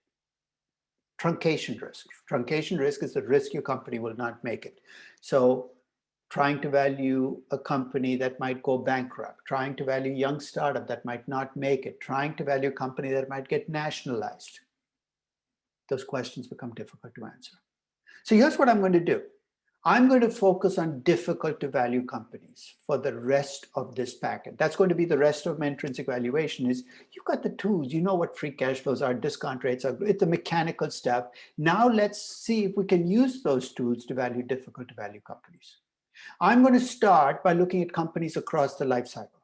Truncation risk. Truncation risk is the risk your company will not make it. So trying to value a company that might go bankrupt, trying to value a young startup that might not make it, trying to value a company that might get nationalized. Those questions become difficult to answer. So here's what I'm going to do. I'm going to focus on difficult to value companies for the rest of this packet. That's going to be the rest of my intrinsic valuation. Is you've got the tools, you know what free cash flows are, discount rates are, it's the mechanical stuff. Now let's see if we can use those tools to value difficult to value companies. I'm going to start by looking at companies across the life cycle,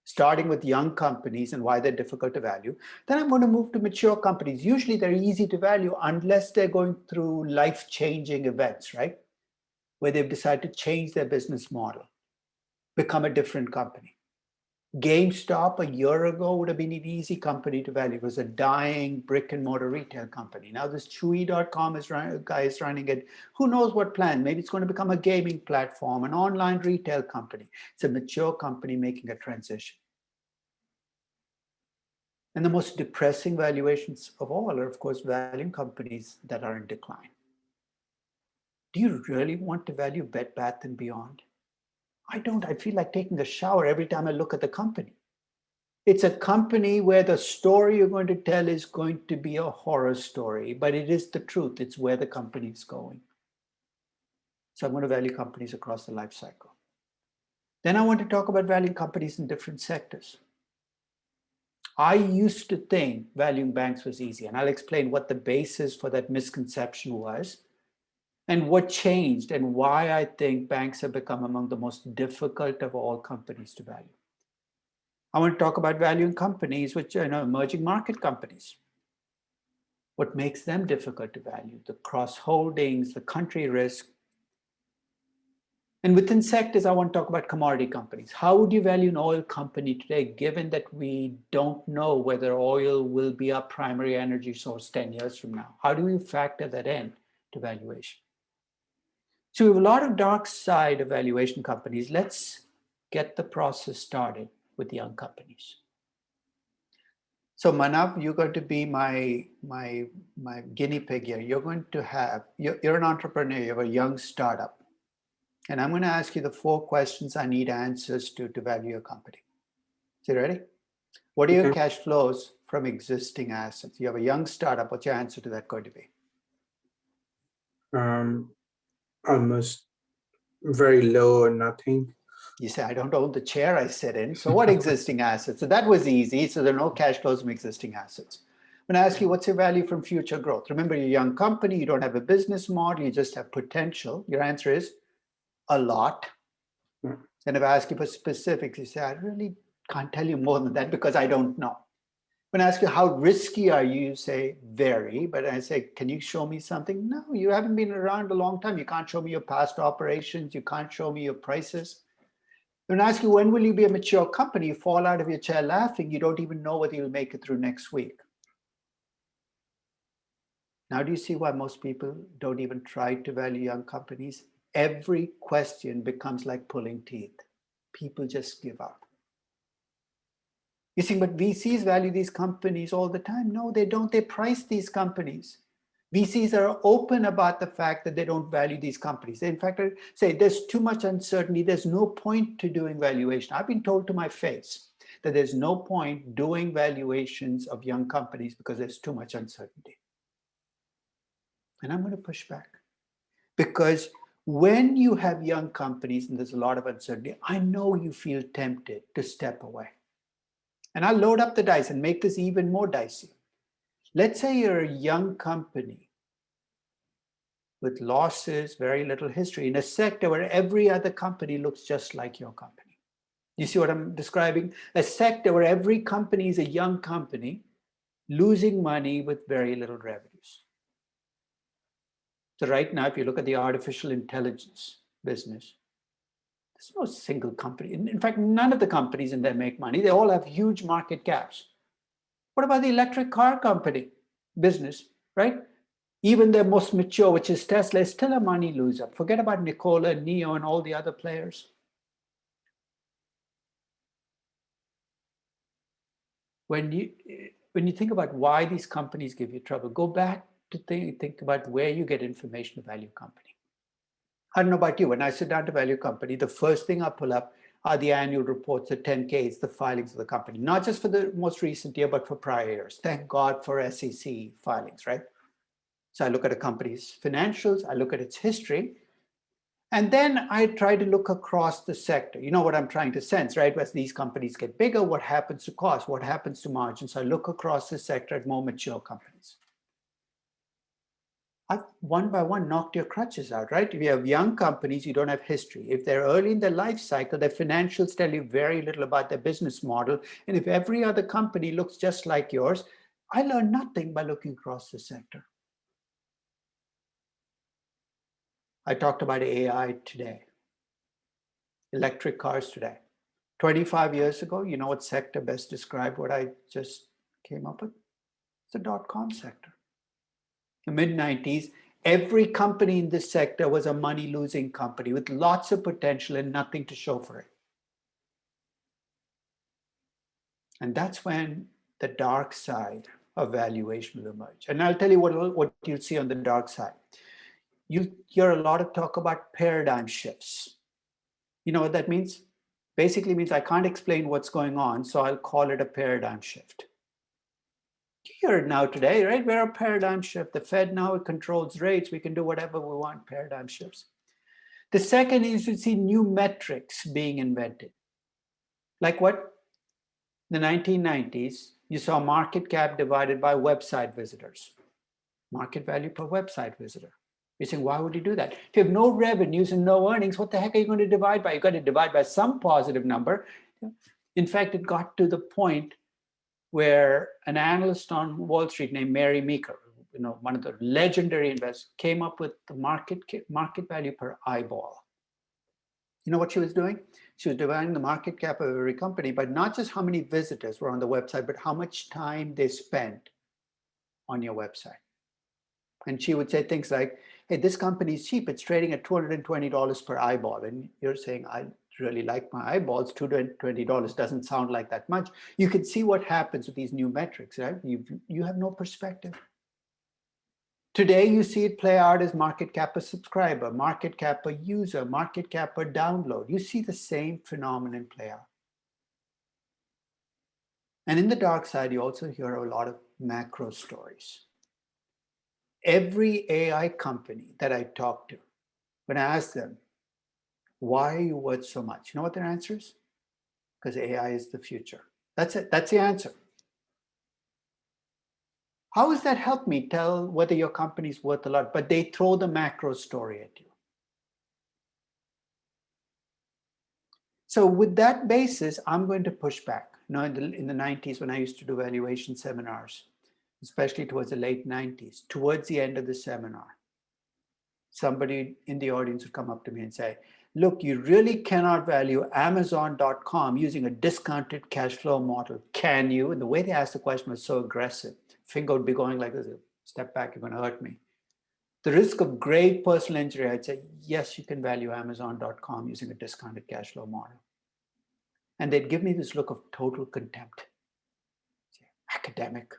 starting with young companies and why they're difficult to value. Then I'm going to move to mature companies. Usually they're easy to value unless they're going through life-changing events, right? Where they've decided to change their business model, become a different company. GameStop a year ago would have been an easy company to value. It was a dying brick and mortar retail company. Now this Chewy.com guy is running it. Who knows what plan? Maybe it's going to become a gaming platform, an online retail company. It's a mature company making a transition. And the most depressing valuations of all are, of course, valuing companies that are in decline. Do you really want to value Bed Bath & Beyond? I don't. I feel like taking a shower every time I look at the company. It's a company where the story you're going to tell is going to be a horror story, but it is the truth. It's where the company is going. So I'm going to value companies across the life cycle. Then I want to talk about valuing companies in different sectors. I used to think valuing banks was easy, and I'll explain what the basis for that misconception was and what changed and why I think banks have become among the most difficult of all companies to value. I want to talk about valuing companies which are emerging market companies. What makes them difficult to value, the cross holdings, the country risk. And within sectors, I want to talk about commodity companies. How would you value an oil company today, given that we don't know whether oil will be our primary energy source 10 years from now? How do we factor that in to valuation? So we have a lot of dark side of valuation companies. Let's get the process started with young companies. So Manav, you're going to be my guinea pig here. You're going to have, you're an entrepreneur, you have a young startup. And I'm going to ask you the 4 questions I need answers to value your company. So you ready? What are your cash flows from existing assets? You have a young startup. What's your answer to that going to be? Almost very low or nothing. You say, I don't own the chair I sit in. So what existing assets? So that was easy. So there are no cash flows from existing assets. When I ask you, what's your value from future growth? Remember, you're a young company. You don't have a business model. You just have potential. Your answer is a lot. And if I ask you for specifics, you say, I really can't tell you more than that because I don't know. When I ask you, how risky are you? You say, very. But I say, can you show me something? No, you haven't been around a long time. You can't show me your past operations. You can't show me your prices. When I ask you, when will you be a mature company? You fall out of your chair laughing. You don't even know whether you'll make it through next week. Now, do you see why most people don't even try to value young companies? Every question becomes like pulling teeth. People just give up. You think, but VCs value these companies all the time. No, they don't. They price these companies. VCs are open about the fact that they don't value these companies. They, in fact, say there's too much uncertainty. There's no point to doing valuation. I've been told to my face that there's no point doing valuations of young companies because there's too much uncertainty. And I'm going to push back. Because when you have young companies and there's a lot of uncertainty, I know you feel tempted to step away. And I'll load up the dice and make this even more dicey. Let's say you're a young company with losses, very little history, in a sector where every other company looks just like your company. You see what I'm describing? A sector where every company is a young company losing money with very little revenues. So right now, if you look at the artificial intelligence business, there's no single company. In fact, none of the companies in there make money. They all have huge market caps. What about the electric car company business, right? Even their most mature, which is Tesla, is still a money loser. Forget about Nikola, NIO, and all the other players. When you think about why these companies give you trouble, go back to think about where you get information to value company. I don't know about you, when I sit down to value company, the first thing I pull up are the annual reports, the 10Ks, the filings of the company, not just for the most recent year, but for prior years. Thank God for SEC filings, right? So I look at a company's financials, I look at its history, and then I try to look across the sector. You know what I'm trying to sense, right? As these companies get bigger, what happens to cost? What happens to margins? So I look across the sector at more mature companies. I've one by one knocked your crutches out, right? If you have young companies, you don't have history. If they're early in their life cycle, their financials tell you very little about their business model. And if every other company looks just like yours, I learned nothing by looking across the sector. I talked about AI today, electric cars today. 25 years ago, you know what sector best described what I just came up with? It's the dot-com sector. In the mid-90s, every company in this sector was a money-losing company with lots of potential and nothing to show for it. And that's when the dark side of valuation will emerge. And I'll tell you what you'll see on the dark side. You hear a lot of talk about paradigm shifts. You know what that means? Basically means I can't explain what's going on, so I'll call it a paradigm shift. You hear it now today, right? We're a paradigm shift. The Fed now controls rates. We can do whatever we want, paradigm shifts. The second is you see new metrics being invented. Like what? In the 1990s, you saw market cap divided by website visitors. Market value per website visitor. You're saying, why would you do that? If you have no revenues and no earnings, what the heck are you going to divide by? You've got to divide by some positive number. In fact, it got to the point where an analyst on Wall Street named Mary Meeker, one of the legendary investors, came up with the market value per eyeball. You know what she was doing? She was dividing the market cap of every company, but not just how many visitors were on the website, but how much time they spent on your website. And she would say things like, hey, this company is cheap. It's trading at $220 per eyeball. And you're saying, I really like my eyeballs. $220 doesn't sound like that much. You can see what happens with these new metrics, right? You have no perspective. Today, you see it play out as market cap per subscriber, market cap per user, market cap per download. You see the same phenomenon play out. And in the dark side, you also hear a lot of macro stories. Every AI company that I talk to, when I ask them, why are you worth so much? You know what their answer is? Because AI is the future. That's it. That's the answer. How does that help me tell whether your company is worth a lot? But they throw the macro story at you. So with that basis, I'm going to push back. In the 90s, when I used to do valuation seminars, especially towards the late 90s, towards the end of the seminar, somebody in the audience would come up to me and say, look, you really cannot value Amazon.com using a discounted cash flow model. Can you? And the way they asked the question was so aggressive. Finger would be going like this, step back, you're going to hurt me. The risk of grave personal injury, I'd say, yes, you can value Amazon.com using a discounted cash flow model. And they'd give me this look of total contempt. Academic.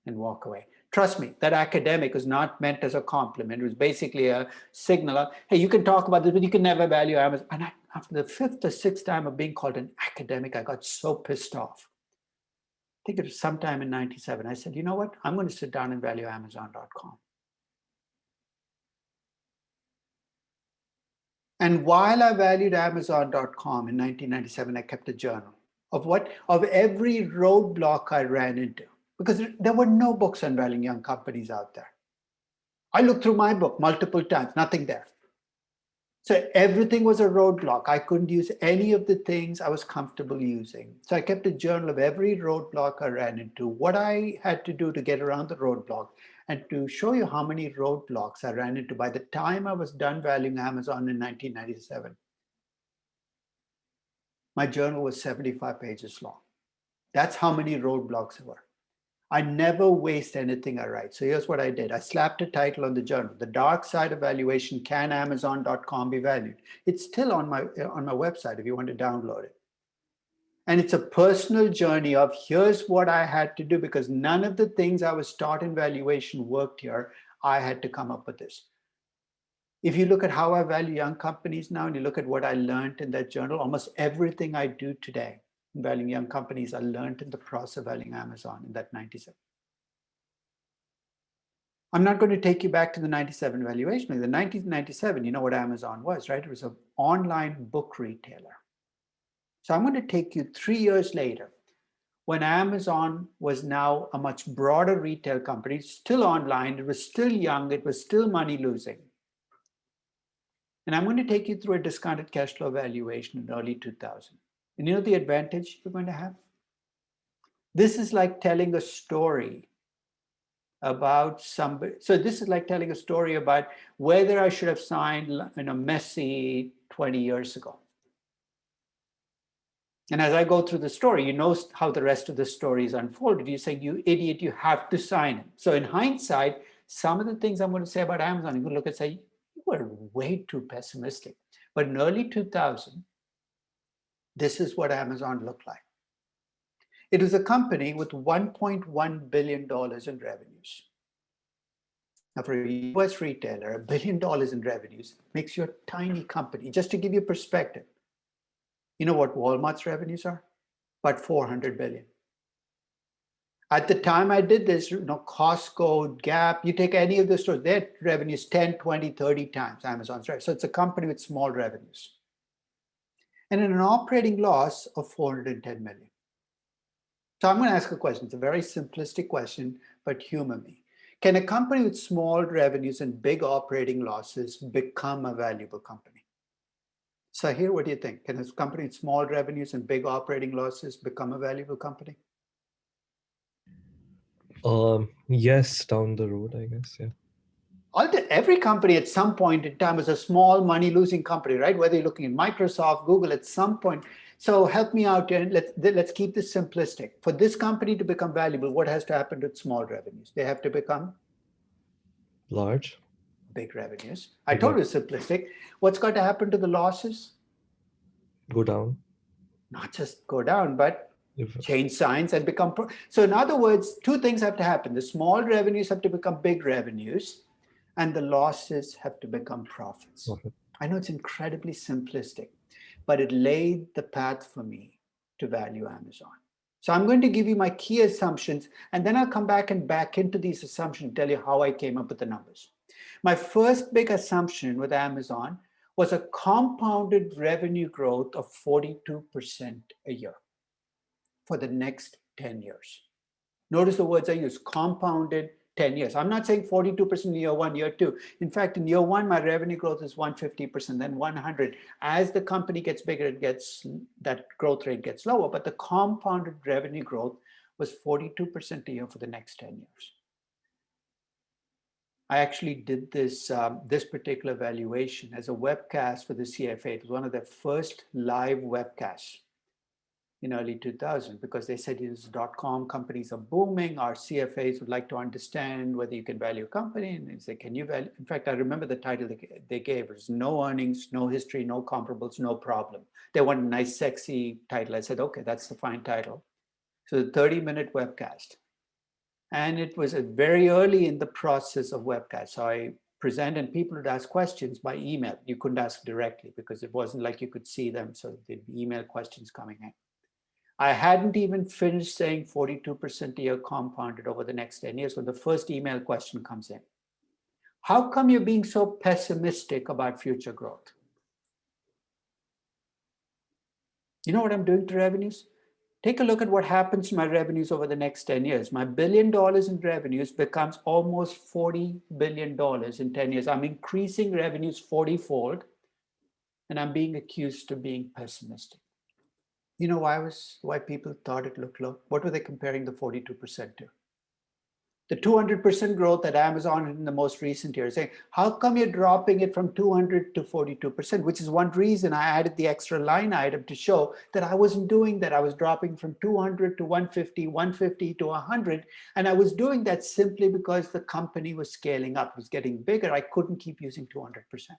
And walk away. Trust me, that academic was not meant as a compliment. It was basically a signal of, hey, you can talk about this, but you can never value Amazon. And after the fifth or sixth time of being called an academic, I got so pissed off. I think it was sometime in 97. I said, you know what? I'm going to sit down and value Amazon.com. And while I valued Amazon.com in 1997, I kept a journal of every roadblock I ran into, because there were no books on valuing young companies out there. I looked through my book multiple times, nothing there. So everything was a roadblock. I couldn't use any of the things I was comfortable using. So I kept a journal of every roadblock I ran into, what I had to do to get around the roadblock, and to show you how many roadblocks I ran into by the time I was done valuing Amazon in 1997. My journal was 75 pages long. That's how many roadblocks there were. I never waste anything I write. So here's what I did. I slapped a title on the journal, The Dark Side of Valuation, Can Amazon.com Be Valued? It's still on my website if you want to download it. And it's a personal journey of here's what I had to do, because none of the things I was taught in valuation worked here. I had to come up with this. If you look at how I value young companies now, and you look at what I learned in that journal, almost everything I do today in valuing young companies, I learned in the process of valuing Amazon in that 97. I'm not going to take you back to the 97 valuation. In the 1997, you know what Amazon was, right? It was an online book retailer. So I'm going to take you 3 years later, when Amazon was now a much broader retail company, still online, it was still young, it was still money losing. And I'm going to take you through a discounted cash flow valuation in early 2000. And you know the advantage you're going to have? This is like telling a story about somebody. So this is like telling a story about whether I should have signed Messi 20 years ago. And as I go through the story, you know how the rest of the story is unfolded. You say, you idiot, you have to sign him. So in hindsight, some of the things I'm going to say about Amazon, you can look and say, you were way too pessimistic. But in early 2000, this is what Amazon looked like. It was a company with $1.1 billion in revenues. Now, for a US retailer, $1 billion in revenues makes you a tiny company. Just to give you perspective, you know what Walmart's revenues are? About 400 billion. At the time I did this, Costco, Gap, you take any of the stores, their revenues 10, 20, 30 times Amazon's revenue. So it's a company with small revenues. And in an operating loss of 410 million. So I'm going to ask a question. It's a very simplistic question, but humor me. Can a company with small revenues and big operating losses become a valuable company? Sahir, what do you think? Can a company with small revenues and big operating losses become a valuable company? Yes, down the road, I guess, yeah. Every company at some point in time was a small money-losing company, right? Whether you're looking at Microsoft, Google, at some point. So help me out here. Let's keep this simplistic. For this company to become valuable, what has to happen with small revenues? They have to become Large. big revenues. I told you it's simplistic. What's got to happen to the losses? Go down. Not just go down, but If change signs and become. So in other words, two things have to happen. The small revenues have to become big revenues, and the losses have to become profits. profit. I know it's incredibly simplistic, but it laid the path for me to value Amazon. So I'm going to give you my key assumptions, and then I'll come back and back into these assumptions and tell you how I came up with the numbers. My first big assumption with Amazon was a compounded revenue growth of 42% a year for the next 10 years. Notice the words I use, compounded 10 years. I'm not saying 42% in year one, year two. In fact, in year one, my revenue growth is 150%, then 100. As the company gets bigger, that growth rate gets lower, but the compounded revenue growth was 42% a year for the next 10 years. I actually did this particular valuation as a webcast for the CFA. It was one of their first live webcasts in early 2000, because they said these .com companies are booming. Our CFAs would like to understand whether you can value a company. And they say, can you value? In fact, I remember the title they gave. It was no earnings, no history, no comparables, no problem. They wanted a nice, sexy title. I said, okay, that's the fine title. So the 30-minute webcast. And it was very early in the process of webcast. So I present and people would ask questions by email. You couldn't ask directly because it wasn't like you could see them. So there'd be email questions coming in. I hadn't even finished saying 42% a year compounded over the next 10 years when the first email question comes in. How come you're being so pessimistic about future growth? You know what I'm doing to revenues? Take a look at what happens to my revenues over the next 10 years. My $1 billion in revenues becomes almost $40 billion in 10 years. I'm increasing revenues 40-fold, and I'm being accused of being pessimistic. You know why people thought it looked low? What were they comparing the 42% to? The 200% growth at Amazon in the most recent year, saying, how come you're dropping it from 200 to 42%? Which is one reason I added the extra line item to show that I wasn't doing that. I was dropping from 200 to 150, 150 to 100. And I was doing that simply because the company was scaling up, was getting bigger. I couldn't keep using 200%.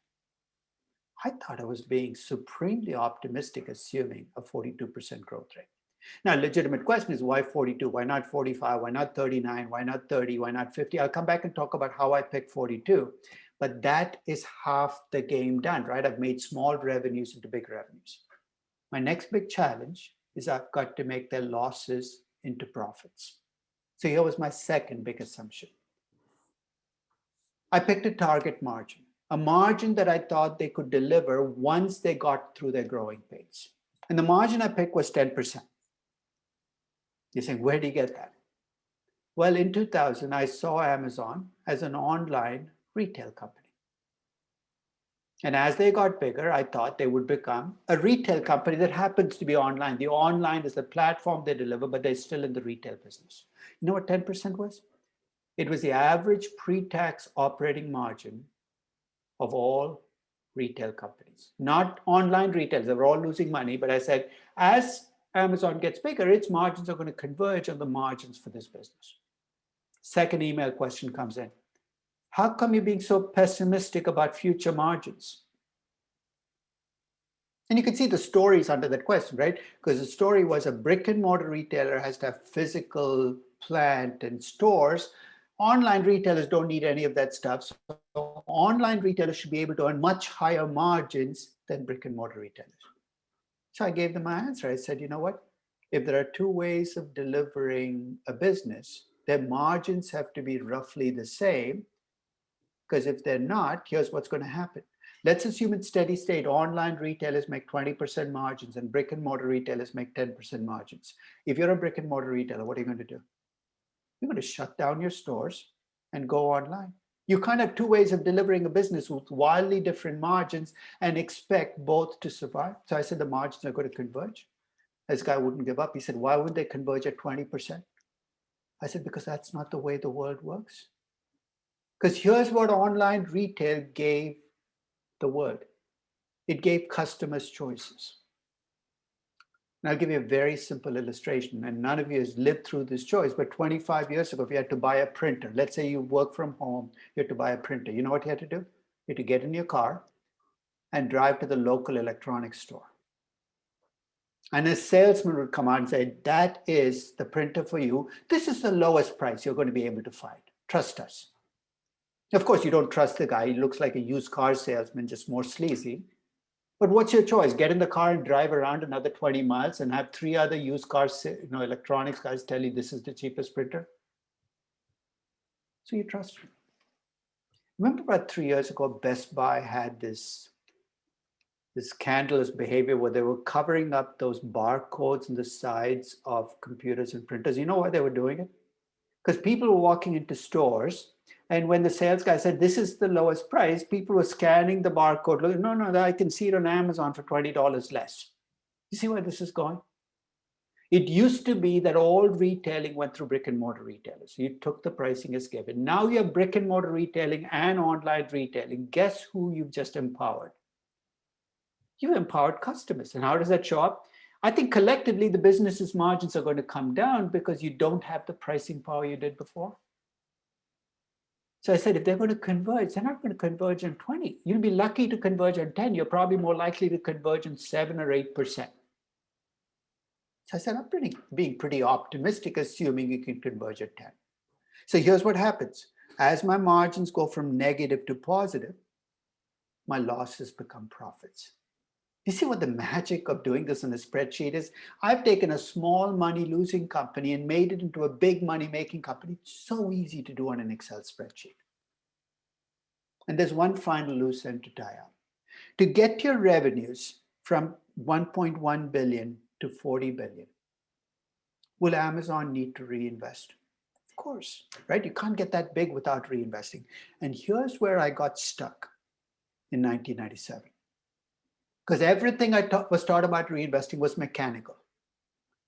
I thought I was being supremely optimistic, assuming a 42% growth rate. Now, legitimate question is why 42? Why not 45? Why not 39? Why not 30? Why not 50? I'll come back and talk about how I picked 42. But that is half the game done, right? I've made small revenues into big revenues. My next big challenge is I've got to make their losses into profits. So here was my second big assumption. I picked a target margin, a margin that I thought they could deliver once they got through their growing pains. And the margin I picked was 10%. You're saying, where do you get that? Well, in 2000, I saw Amazon as an online retail company. And as they got bigger, I thought they would become a retail company that happens to be online. The online is the platform they deliver, but they're still in the retail business. You know what 10% was? It was the average pre-tax operating margin of all retail companies, not online retailers. They were all losing money, but I said, as Amazon gets bigger, its margins are going to converge on the margins for this business. Second email question comes in. How come you're being so pessimistic about future margins? And you can see the stories under that question, right? Because the story was a brick and mortar retailer has to have physical plant and stores. Online retailers don't need any of that stuff. So online retailers should be able to earn much higher margins than brick and mortar retailers. So I gave them my answer. I said, you know what? If there are two ways of delivering a business, their margins have to be roughly the same. Because if they're not, here's what's going to happen. Let's assume in steady state, online retailers make 20% margins and brick and mortar retailers make 10% margins. If you're a brick and mortar retailer, what are you going to do? You're going to shut down your stores and go online. You can't have two ways of delivering a business with wildly different margins and expect both to survive. So I said the margins are going to converge. This guy wouldn't give up. He said, why would they converge at 20%? I said, because that's not the way the world works. Because here's what online retail gave the world. It gave customers choices. And I'll give you a very simple illustration, and none of you has lived through this choice, but 25 years ago, if you had to buy a printer, let's say you work from home, you had to buy a printer. You know what you had to do? You had to get in your car and drive to the local electronics store. And a salesman would come out and say, that is the printer for you. This is the lowest price you're going to be able to find. Trust us. Of course, you don't trust the guy. He looks like a used car salesman, just more sleazy. But what's your choice? Get in the car and drive around another 20 miles and have three other used car, electronics guys tell you this is the cheapest printer? So you trust him. Remember about 3 years ago, Best Buy had this scandalous behavior where they were covering up those barcodes on the sides of computers and printers. You know why they were doing it? Because people were walking into stores, and when the sales guy said, this is the lowest price, people were scanning the barcode. No, I can see it on Amazon for $20 less. You see where this is going? It used to be that all retailing went through brick and mortar retailers. You took the pricing as given. Now you have brick and mortar retailing and online retailing. Guess who you've just empowered? You've empowered customers. And how does that show up? I think collectively the business's margins are going to come down because you don't have the pricing power you did before. So I said, if they're going to converge, they're not going to converge on 20. You'll be lucky to converge on 10. You're probably more likely to converge on 7 or 8%. So I said, I'm being pretty optimistic, assuming you can converge at 10. So here's what happens. As my margins go from negative to positive, my losses become profits. You see what the magic of doing this in a spreadsheet is? I've taken a small money losing company and made it into a big money making company. It's so easy to do on an Excel spreadsheet. And there's one final loose end to tie up. To get your revenues from 1.1 billion to 40 billion. Will Amazon need to reinvest? Of course, right? You can't get that big without reinvesting. And here's where I got stuck in 1997. Because everything I was taught about reinvesting was mechanical.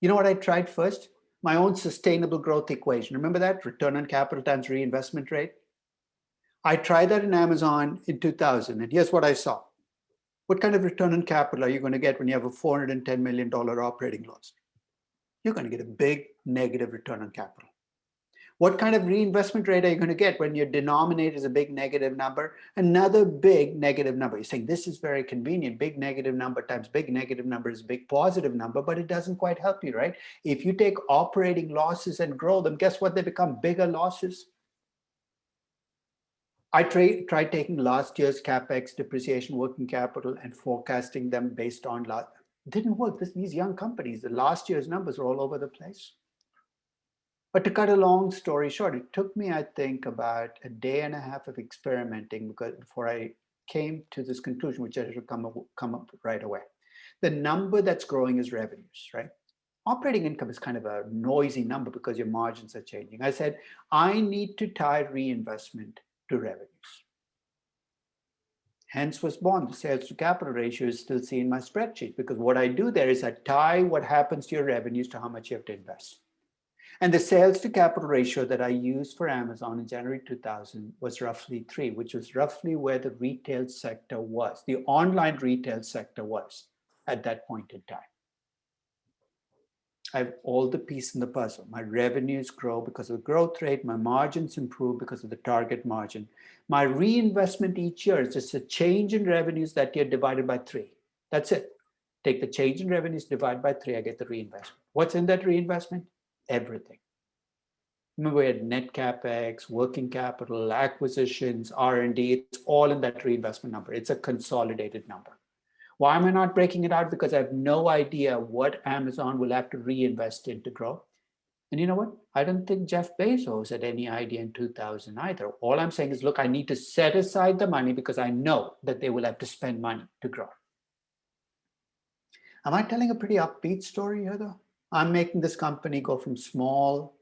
You know what I tried first? My own sustainable growth equation. Remember that? Return on capital times reinvestment rate. I tried that in Amazon in 2000, and here's what I saw. What kind of return on capital are you going to get when you have a $410 million operating loss? You're going to get a big negative return on capital. What kind of reinvestment rate are you going to get when your denominator is a big negative number? Another big negative number. You're saying this is very convenient. Big negative number times big negative number is big positive number, but it doesn't quite help you, right? If you take operating losses and grow them, guess what? They become bigger losses. I tried taking last year's CapEx, depreciation, working capital, and forecasting them based on last. It didn't work. These young companies, the last year's numbers are all over the place. But to cut a long story short, it took me, I think, about a day and a half of experimenting before I came to this conclusion, which I should come up right away. The number that's growing is revenues, right? Operating income is kind of a noisy number because your margins are changing. I said, I need to tie reinvestment to revenues. Hence was born the sales to capital ratio is still seen in my spreadsheet, because what I do there is I tie what happens to your revenues to how much you have to invest. And the sales to capital ratio that I used for Amazon in January 2000 was roughly 3, which was roughly where the retail sector was, the online retail sector was at that point in time. I have all the pieces in the puzzle. My revenues grow because of the growth rate. My margins improve because of the target margin. My reinvestment each year is just a change in revenues that year divided by 3. That's it. Take the change in revenues, divide by 3, I get the reinvestment. What's in that reinvestment? Everything. Remember, we had net capex, working capital, acquisitions, R&D. It's all in that reinvestment number. It's a consolidated number. Why am I not breaking it out? Because I have no idea what Amazon will have to reinvest in to grow. And you know what? I don't think Jeff Bezos had any idea in 2000 either. All I'm saying is, look, I need to set aside the money because I know that they will have to spend money to grow. Am I telling a pretty upbeat story here, though? I'm making this company go from small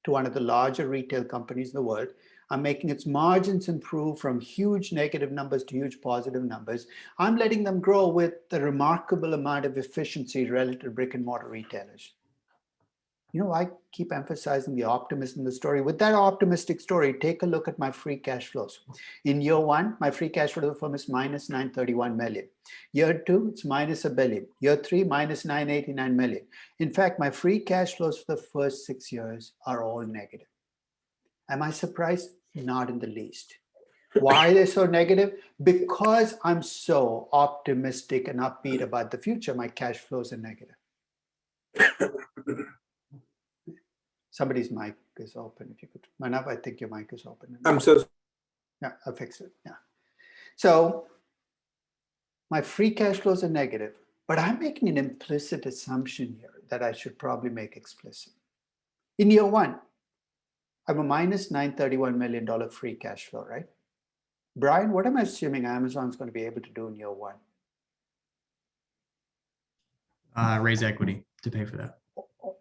to one of the larger retail companies in the world. I'm making its margins improve from huge negative numbers to huge positive numbers. I'm letting them grow with a remarkable amount of efficiency relative to brick and mortar retailers. You know, I keep emphasizing the optimism in the story. With that optimistic story, take a look at my free cash flows. In year 1, my free cash flow to the firm is minus 931 million. Year 2, it's minus $1 billion. Year 3, minus 989 million. In fact, my free cash flows for the first 6 years are all negative. Am I surprised? Not in the least. Why are they so negative? Because I'm so optimistic and upbeat about the future, my cash flows are negative. Somebody's mic is open. If you could, Manav, I think your mic is open. I'm so Yeah, I'll fix it. Yeah. So my free cash flows are negative, but I'm making an implicit assumption here that I should probably make explicit. In year 1, I have a minus $931 million free cash flow, right? Brian, what am I assuming Amazon's going to be able to do in year 1? Raise equity to pay for that.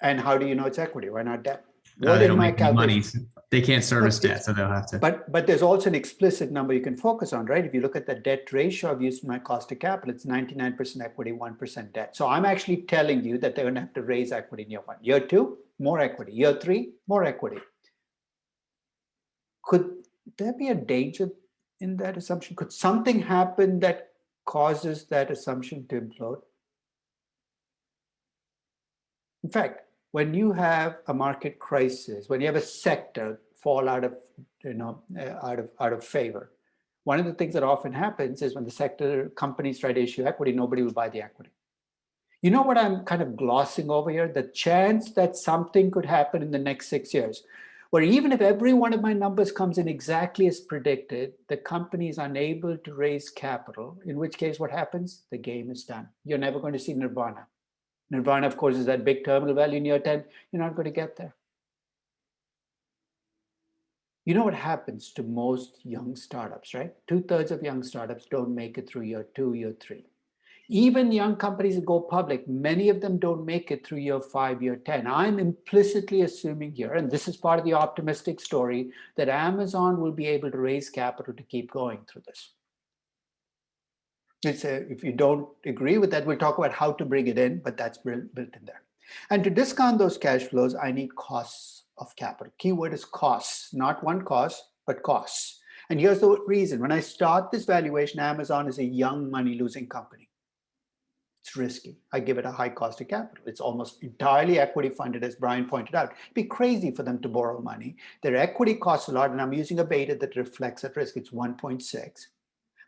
And how do you know it's equity? Why not debt? They don't make any money. They can't service debt, so they'll have to. But there's also an explicit number you can focus on, right? If you look at the debt ratio I've used my cost of capital, it's 99% equity, 1% debt. So I'm actually telling you that they're going to have to raise equity in year 1. Year 2, more equity. Year 3, more equity. Could there be a danger in that assumption? Could something happen that causes that assumption to implode? In fact, when you have a market crisis, when you have a sector fall out of, out of favor, one of the things that often happens is when the sector companies try to issue equity, nobody will buy the equity. You know what I'm kind of glossing over here? The chance that something could happen in the next 6 years, where even if every one of my numbers comes in exactly as predicted, the company is unable to raise capital, in which case what happens? The game is done. You're never going to see nirvana. Nirvana, of course, is that big terminal value in year 10. You're not going to get there. You know what happens to most young startups, right? 2/3 of young startups don't make it through year 2, year 3. Even young companies that go public, many of them don't make it through year 5, year 10. I'm implicitly assuming here, and this is part of the optimistic story, that Amazon will be able to raise capital to keep going through this. If you don't agree with that, we'll talk about how to bring it in, but that's built in there. And to discount those cash flows, I need costs of capital. Keyword is costs, not one cost, but costs. And here's the reason. When I start this valuation, Amazon is a young money-losing company. It's risky. I give it a high cost of capital. It's almost entirely equity funded, as Brian pointed out. It'd be crazy for them to borrow money. Their equity costs a lot, and I'm using a beta that reflects that risk. It's 1.6.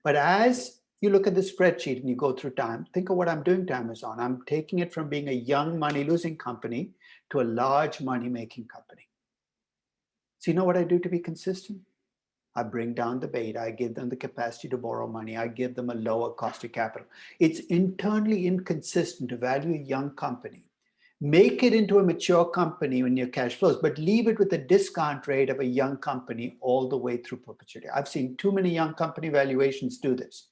But as you look at the spreadsheet and you go through time, think of what I'm doing to Amazon. I'm taking it from being a young money-losing company to a large money-making company. So you know what I do to be consistent? I bring down the beta, I give them the capacity to borrow money, I give them a lower cost of capital. It's internally inconsistent to value a young company, make it into a mature company in your cash flows, but leave it with the discount rate of a young company all the way through perpetuity. I've seen too many young company valuations do this,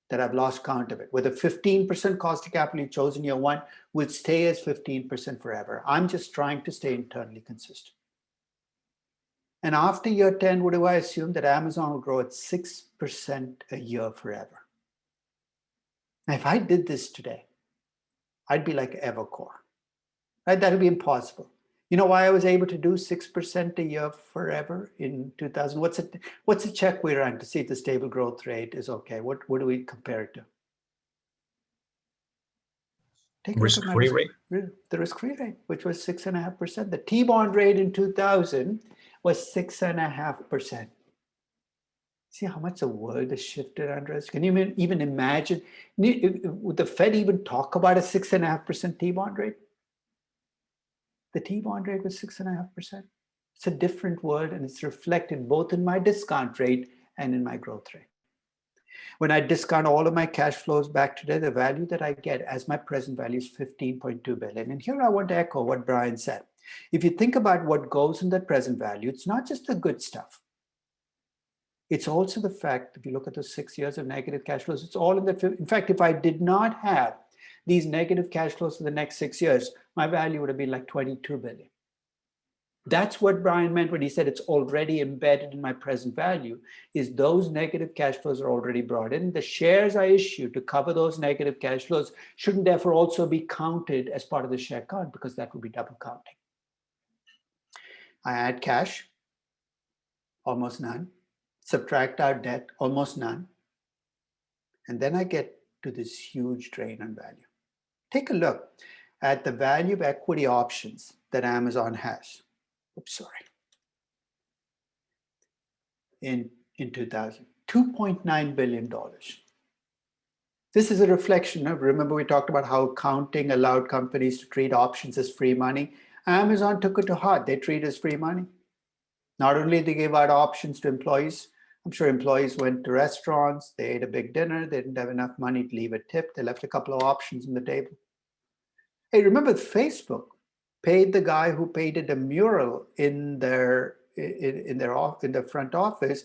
that I've lost count of it. With a 15% cost of capital you chose in year 1, will stay as 15% forever. I'm just trying to stay internally consistent. And after year 10, what do I assume? That Amazon will grow at 6% a year forever. Now, if I did this today, I'd be like Evercore, right? That would be impossible. You know why I was able to do 6% a year forever in 2000? What's a check we run to see if the stable growth rate is okay? What do we compare it to? Take a look at my Risk-free rate. The risk-free rate, which was 6.5%. The T-bond rate in 2000 was 6.5%. See how much the world has shifted under us? Can you even imagine? Would the Fed even talk about a 6.5% T-bond rate? The T-bond rate was 6.5%. It's a different world, and it's reflected both in my discount rate and in my growth rate. When I discount all of my cash flows back today, the value that I get as my present value is 15.2 billion. And here I want to echo what Brian said. If you think about what goes in that present value, it's not just the good stuff. It's also the fact, if you look at the 6 years of negative cash flows, it's all in the, in fact, if I did not have these negative cash flows for the next 6 years, my value would have been like 22 billion. That's what Brian meant when he said it's already embedded in my present value, is those negative cash flows are already brought in. The shares I issue to cover those negative cash flows shouldn't therefore also be counted as part of the share count, because that would be double counting. I add cash, almost none. Subtract out debt, almost none. And then I get to this huge drain on value. Take a look at the value of equity options that Amazon has. Oops, sorry. In 2000, $2.9 billion. This is a reflection of, remember we talked about how accounting allowed companies to treat options as free money. Amazon took it to heart. They treat it as free money. Not only they gave out options to employees, I'm sure employees went to restaurants, they ate a big dinner, they didn't have enough money to leave a tip, they left a couple of options on the table. Hey, remember Facebook paid the guy who painted a mural in their front office,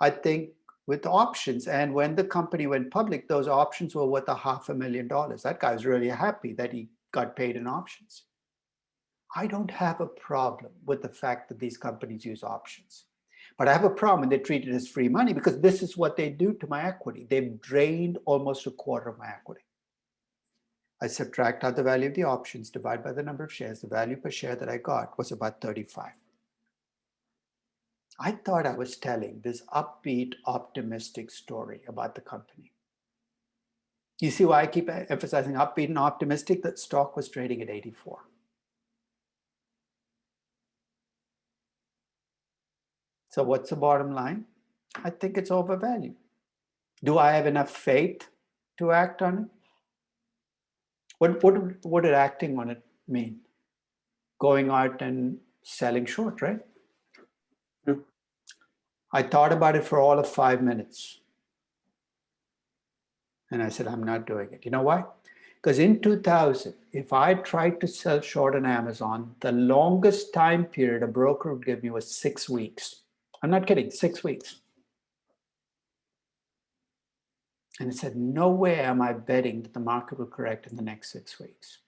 I think, with options. And when the company went public, those options were worth $500,000. That guy was really happy that he got paid in options. I don't have a problem with the fact that these companies use options. But I have a problem when they treat it as free money, because this is what they do to my equity. They've drained almost a quarter of my equity. I subtract out the value of the options, divide by the number of shares. The value per share that I got was about 35. I thought I was telling this upbeat, optimistic story about the company. You see why I keep emphasizing upbeat and optimistic? That stock was trading at 84. So what's the bottom line? I think it's overvalued. Do I have enough faith to act on it? What did acting on it mean? Going out and selling short, right? Yep. I thought about it for all of 5 minutes. And I said, I'm not doing it. You know why? Because in 2000, if I tried to sell short on Amazon, the longest time period a broker would give me was 6 weeks. I'm not kidding, 6 weeks. And I said, no way am I betting that the market will correct in the next 6 weeks.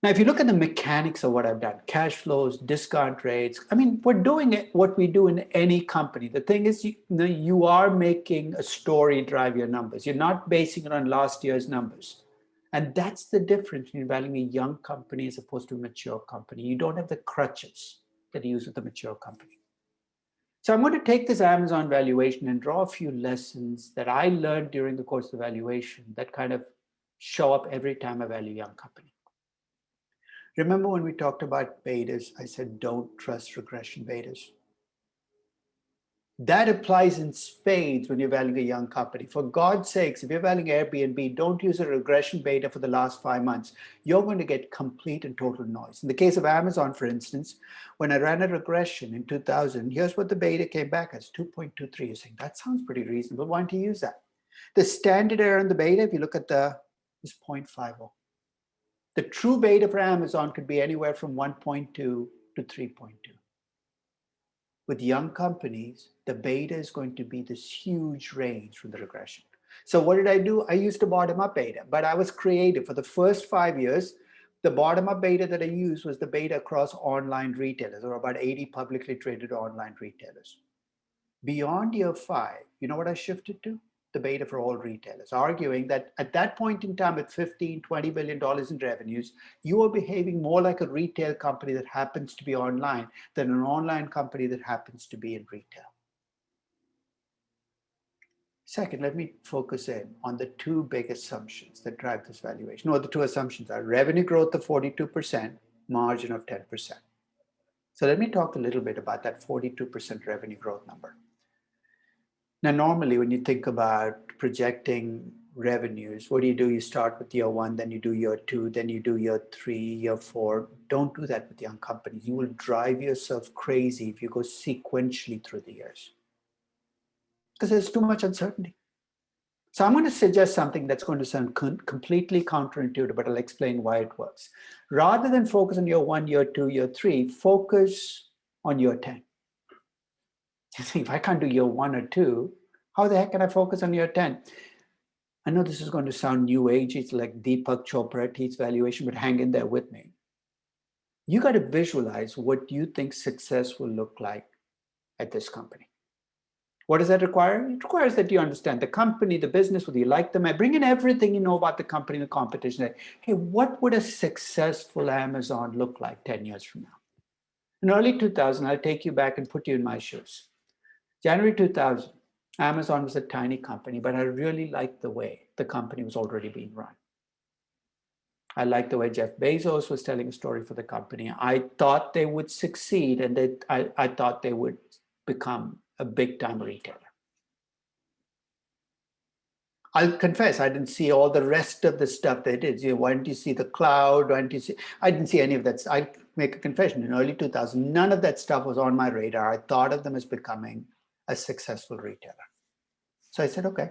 Now, if you look at the mechanics of what I've done, cash flows, discount rates, I mean, we're doing it, what we do in any company. The thing is, you are making a story drive your numbers. You're not basing it on last year's numbers. And that's the difference when you're valuing a young company as opposed to a mature company. You don't have the crutches that you use with a mature company. So I'm going to take this Amazon valuation and draw a few lessons that I learned during the course of the valuation that kind of show up every time I value a young company. Remember when we talked about betas, I said, don't trust regression betas. That applies in spades when you're valuing a young company. For God's sakes, if you're valuing Airbnb, don't use a regression beta for the last 5 months. You're going to get complete and total noise. In the case of Amazon, for instance, when I ran a regression in 2000, here's what the beta came back as, 2.23. You're saying, that sounds pretty reasonable. Why don't you use that? The standard error in the beta, if you look at is 0.50. The true beta for Amazon could be anywhere from 1.2 to 3.2. With young companies, the beta is going to be this huge range from the regression. So what did I do? I used a bottom-up beta, but I was creative. For the first 5 years, the bottom-up beta that I used was the beta across online retailers. There were about 80 publicly traded online retailers. Beyond year 5, you know what I shifted to? The beta for all retailers, arguing that at that point in time, at $15, $20 billion in revenues, you are behaving more like a retail company that happens to be online than an online company that happens to be in retail. Second, let me focus in on the 2 big assumptions that drive this valuation. Well, the 2 assumptions are revenue growth of 42%, margin of 10%. So let me talk a little bit about that 42% revenue growth number. Now, normally when you think about projecting revenues, what do? You start with year 1, then you do year 2, then you do year 3, year 4. Don't do that with young companies. You will drive yourself crazy if you go sequentially through the years, because there's too much uncertainty. So I'm going to suggest something that's going to sound completely counterintuitive, but I'll explain why it works. Rather than focus on year 1, year 2, year 3, focus on year 10. You think, if I can't do year 1 or 2, how the heck can I focus on year 10? I know this is going to sound new age. It's like Deepak Chopra teaches valuation, but hang in there with me. You got to visualize what you think success will look like at this company. What does that require? It requires that you understand the company, the business, whether you like them. I bring in everything you know about the company, the competition. Hey, what would a successful Amazon look like 10 years from now? In early 2000, I'll take you back and put you in my shoes. January 2000, Amazon was a tiny company, but I really liked the way the company was already being run. I liked the way Jeff Bezos was telling a story for the company. I thought they would succeed, and I thought they would become a big-time retailer. I'll confess, I didn't see all the rest of the stuff they did. Why didn't you see the cloud? Why didn't you see? I didn't see any of that. I make a confession. In early 2000, none of that stuff was on my radar. I thought of them as becoming a successful retailer. So I said, okay,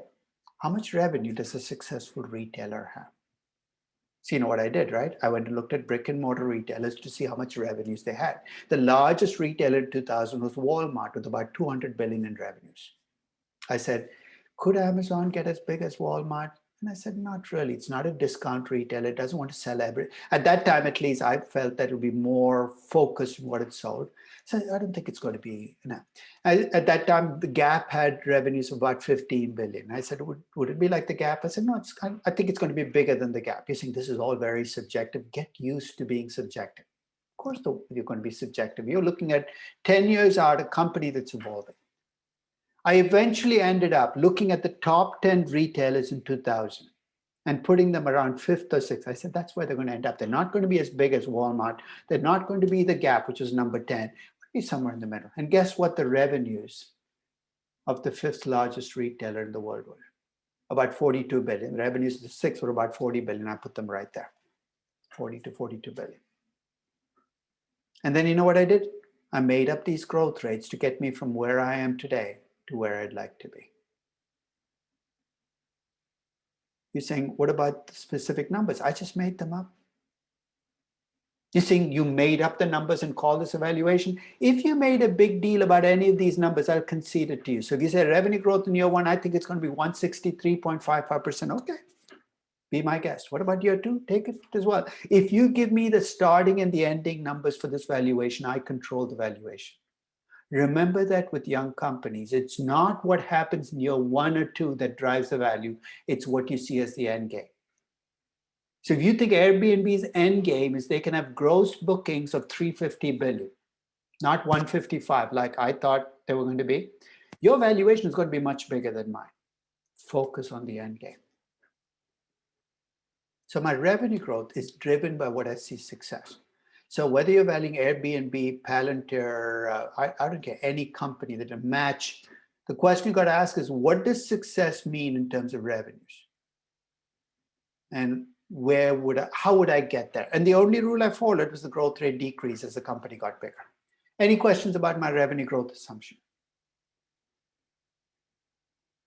how much revenue does a successful retailer have? So you know what I did, right? I went and looked at brick and mortar retailers to see how much revenues they had. The largest retailer in 2000 was Walmart with about 200 billion in revenues. I said, could Amazon get as big as Walmart? And I said, not really. It's not a discount retailer. It doesn't want to sell everything. At that time, at least, I felt that it would be more focused on what it sold. So I don't think it's going to be enough. At that time, the Gap had revenues of about 15 billion. I said, would it be like the Gap? I said, no, I think it's going to be bigger than the Gap. You're saying this is all very subjective. Get used to being subjective. Of course, you're going to be subjective. You're looking at 10 years out, a company that's evolving. I eventually ended up looking at the top 10 retailers in 2000 and putting them around 5th or 6th. I said, that's where they're going to end up. They're not going to be as big as Walmart. They're not going to be the Gap, which is number 10. They'll be somewhere in the middle. And guess what the revenues of the 5th largest retailer in the world were? About 42 billion. Revenues of the 6th were about 40 billion. I put them right there, 40 to 42 billion. And then you know what I did? I made up these growth rates to get me from where I am today to where I'd like to be. You're saying, what about the specific numbers? I just made them up. You're saying you made up the numbers and call this a valuation. If you made a big deal about any of these numbers, I'll concede it to you. So if you say revenue growth in year one, I think it's going to be 163.55%. Okay, be my guest. What about year two? Take it as well. If you give me the starting and the ending numbers for this valuation, I control the valuation. Remember that with young companies, it's not what happens in year one or two that drives the value. It's what you see as the end game. So if you think Airbnb's end game is they can have gross bookings of 350 billion, not 155 like I thought they were going to be, your valuation is going to be much bigger than mine. Focus on the end game. So my revenue growth is driven by what I see success. So whether you're valuing Airbnb, Palantir, I don't care, any company that will match, the question you got to ask is, what does success mean in terms of revenues? And how would I get there? And the only rule I followed was the growth rate decrease as the company got bigger. Any questions about my revenue growth assumption?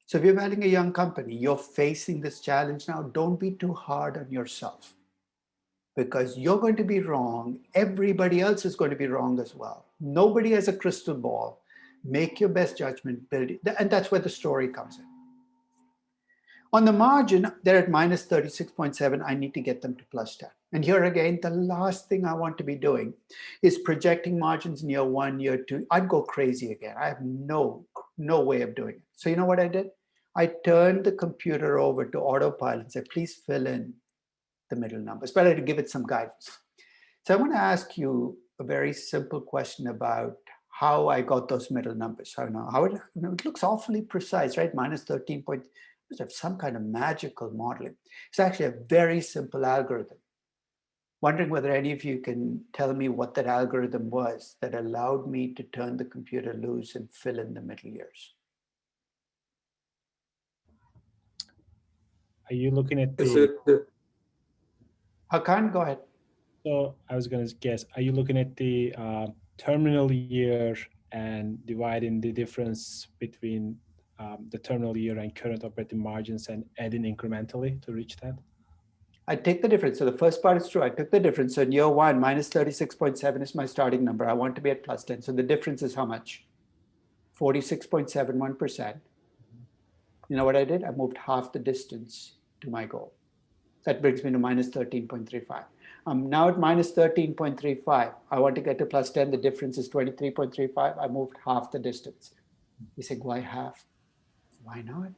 So if you're valuing a young company, you're facing this challenge now, don't be too hard on yourself, because you're going to be wrong. Everybody else is going to be wrong as well. Nobody has a crystal ball. Make your best judgment, build it. And that's where the story comes in. On the margin, they're at minus 36.7. I need to get them to plus 10. And here again, the last thing I want to be doing is projecting margins in year one, year two. I'd go crazy again. I have no way of doing it. So you know what I did? I turned the computer over to autopilot and said, please fill in the middle numbers, but I had to give it some guidance. So I want to ask you a very simple question about how I got those middle numbers. I don't know how it looks awfully precise, right? Minus 13 point, must have some kind of magical modeling. It's actually a very simple algorithm. Wondering whether any of you can tell me what that algorithm was that allowed me to turn the computer loose and fill in the middle years. Are you looking at Is the, it the, Hakan, go ahead. so I was going to guess, are you looking at the terminal year and dividing the difference between the terminal year and current operating margins and adding incrementally to reach that? I take the difference. So the first part is true. I took the difference. So in year one, minus 36.7 is my starting number. I want to be at plus 10. So the difference is how much? 46.71%. You know what I did? I moved half the distance to my goal. That brings me to minus 13.35. I'm now at minus 13.35. I want to get to plus 10. The difference is 23.35. I moved half the distance. You say, why half? Why not?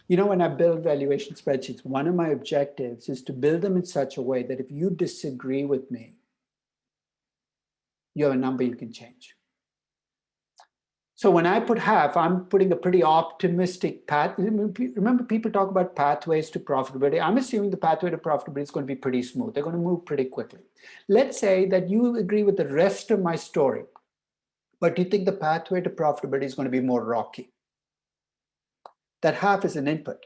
You know, when I build valuation spreadsheets, one of my objectives is to build them in such a way that if you disagree with me, you have a number you can change. So when I put half, I'm putting a pretty optimistic path. Remember, people talk about pathways to profitability. I'm assuming the pathway to profitability is going to be pretty smooth. They're going to move pretty quickly. Let's say that you agree with the rest of my story, but you think the pathway to profitability is going to be more rocky. That half is an input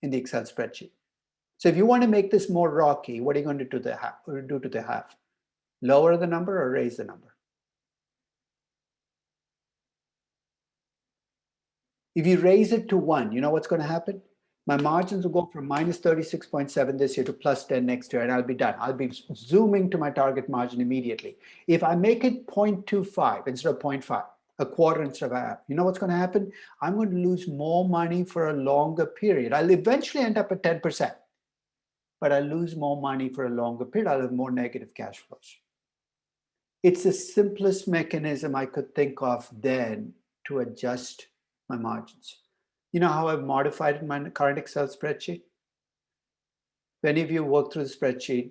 in the Excel spreadsheet. So if you want to make this more rocky, what are you going to do to the half? Lower the number or raise the number? If you raise it to 1, you know what's going to happen? My margins will go from minus 36.7 this year to plus 10 next year, and I'll be done. I'll be zooming to my target margin immediately. If I make it 0.25 instead of 0.5, a quarter instead of a half, you know what's going to happen? I'm going to lose more money for a longer period. I'll eventually end up at 10%, but I'll lose more money for a longer period. I'll have more negative cash flows. It's the simplest mechanism I could think of then to adjust my margins. You know how I've modified in my current Excel spreadsheet? If any of you work through the spreadsheet,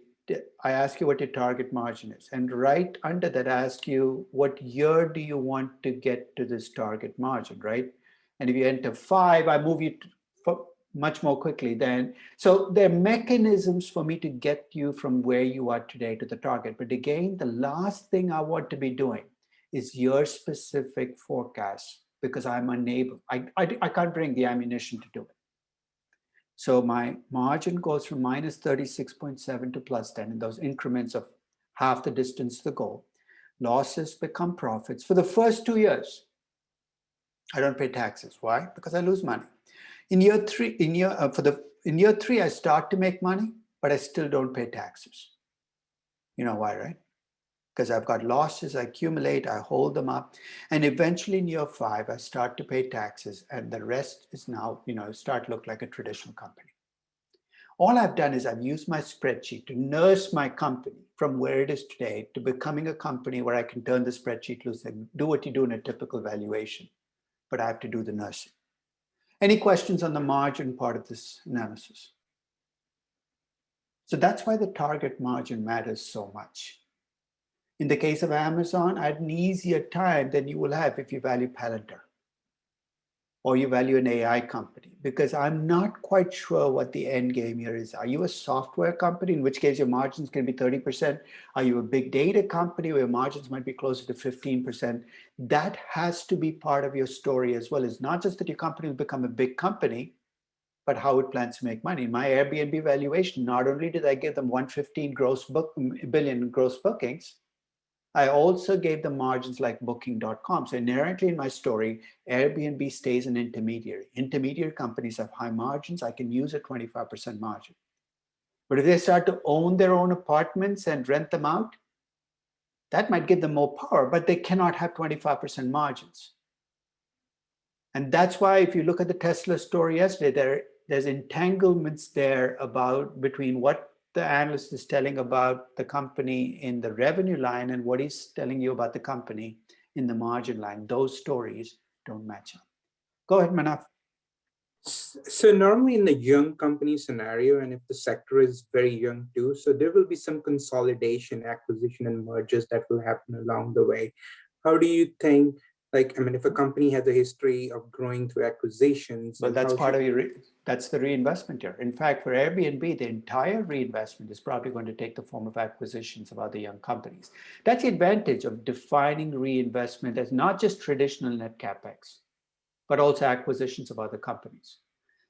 I ask you what your target margin is. And right under that, I ask you, what year do you want to get to this target margin, right? And if you enter 5, I move you much more quickly then. So there are mechanisms for me to get you from where you are today to the target. But again, the last thing I want to be doing is year-specific forecasts, because I'm unable, I can't bring the ammunition to do it. So my margin goes from minus 36.7 to plus 10 in those increments of half the distance to the goal. Losses become profits. For the first 2 years, I don't pay taxes. Why? Because I lose money. In year three, I start to make money, but I still don't pay taxes. You know why, right? Because I've got losses, I accumulate, I hold them up, and eventually in year 5, I start to pay taxes, and the rest is now, start to look like a traditional company. All I've done is I've used my spreadsheet to nurse my company from where it is today to becoming a company where I can turn the spreadsheet loose and do what you do in a typical valuation, but I have to do the nursing. Any questions on the margin part of this analysis? So that's why the target margin matters so much. In the case of Amazon, I had an easier time than you will have if you value Palantir or you value an AI company, because I'm not quite sure what the end game here is. Are you a software company, in which case your margins can be 30%? Are you a big data company where margins might be closer to 15%? That has to be part of your story as well. It's not just that your company will become a big company, but how it plans to make money. In my Airbnb valuation, not only did I give them 115 billion gross bookings, I also gave them margins like booking.com. So inherently in my story, Airbnb stays an intermediary. Intermediary companies have high margins. I can use a 25% margin. But if they start to own their own apartments and rent them out, that might give them more power, but they cannot have 25% margins. And that's why if you look at the Tesla story yesterday, there's entanglements there between what the analyst is telling about the company in the revenue line and what he's telling you about the company in the margin line. Those stories don't match up. Go ahead, Manav. So normally in the young company scenario, and if the sector is very young too, so there will be some consolidation, acquisition, and mergers that will happen along the way. How do you think, if a company has a history of growing through acquisitions, but that's part of that's the reinvestment here. In fact, for Airbnb, the entire reinvestment is probably going to take the form of acquisitions of other young companies. That's the advantage of defining reinvestment as not just traditional net capex, but also acquisitions of other companies.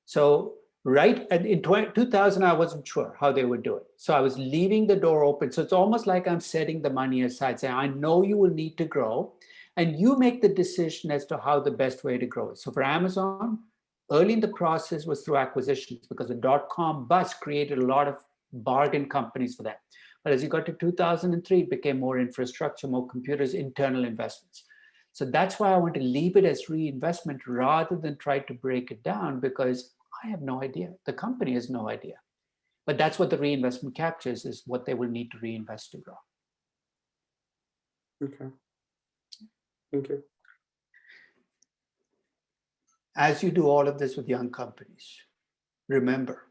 So in 2000, I wasn't sure how they would do it. So I was leaving the door open. So it's almost like I'm setting the money aside, saying, I know you will need to grow, and you make the decision as to how the best way to grow is. So for Amazon, early in the process was through acquisitions, because the .com bust created a lot of bargain companies for them. But as you got to 2003, it became more infrastructure, more computers, internal investments. So that's why I want to leave it as reinvestment rather than try to break it down, because I have no idea. The company has no idea. But that's what the reinvestment captures, is what they will need to reinvest to grow. Okay. Thank you. As you do all of this with young companies, remember,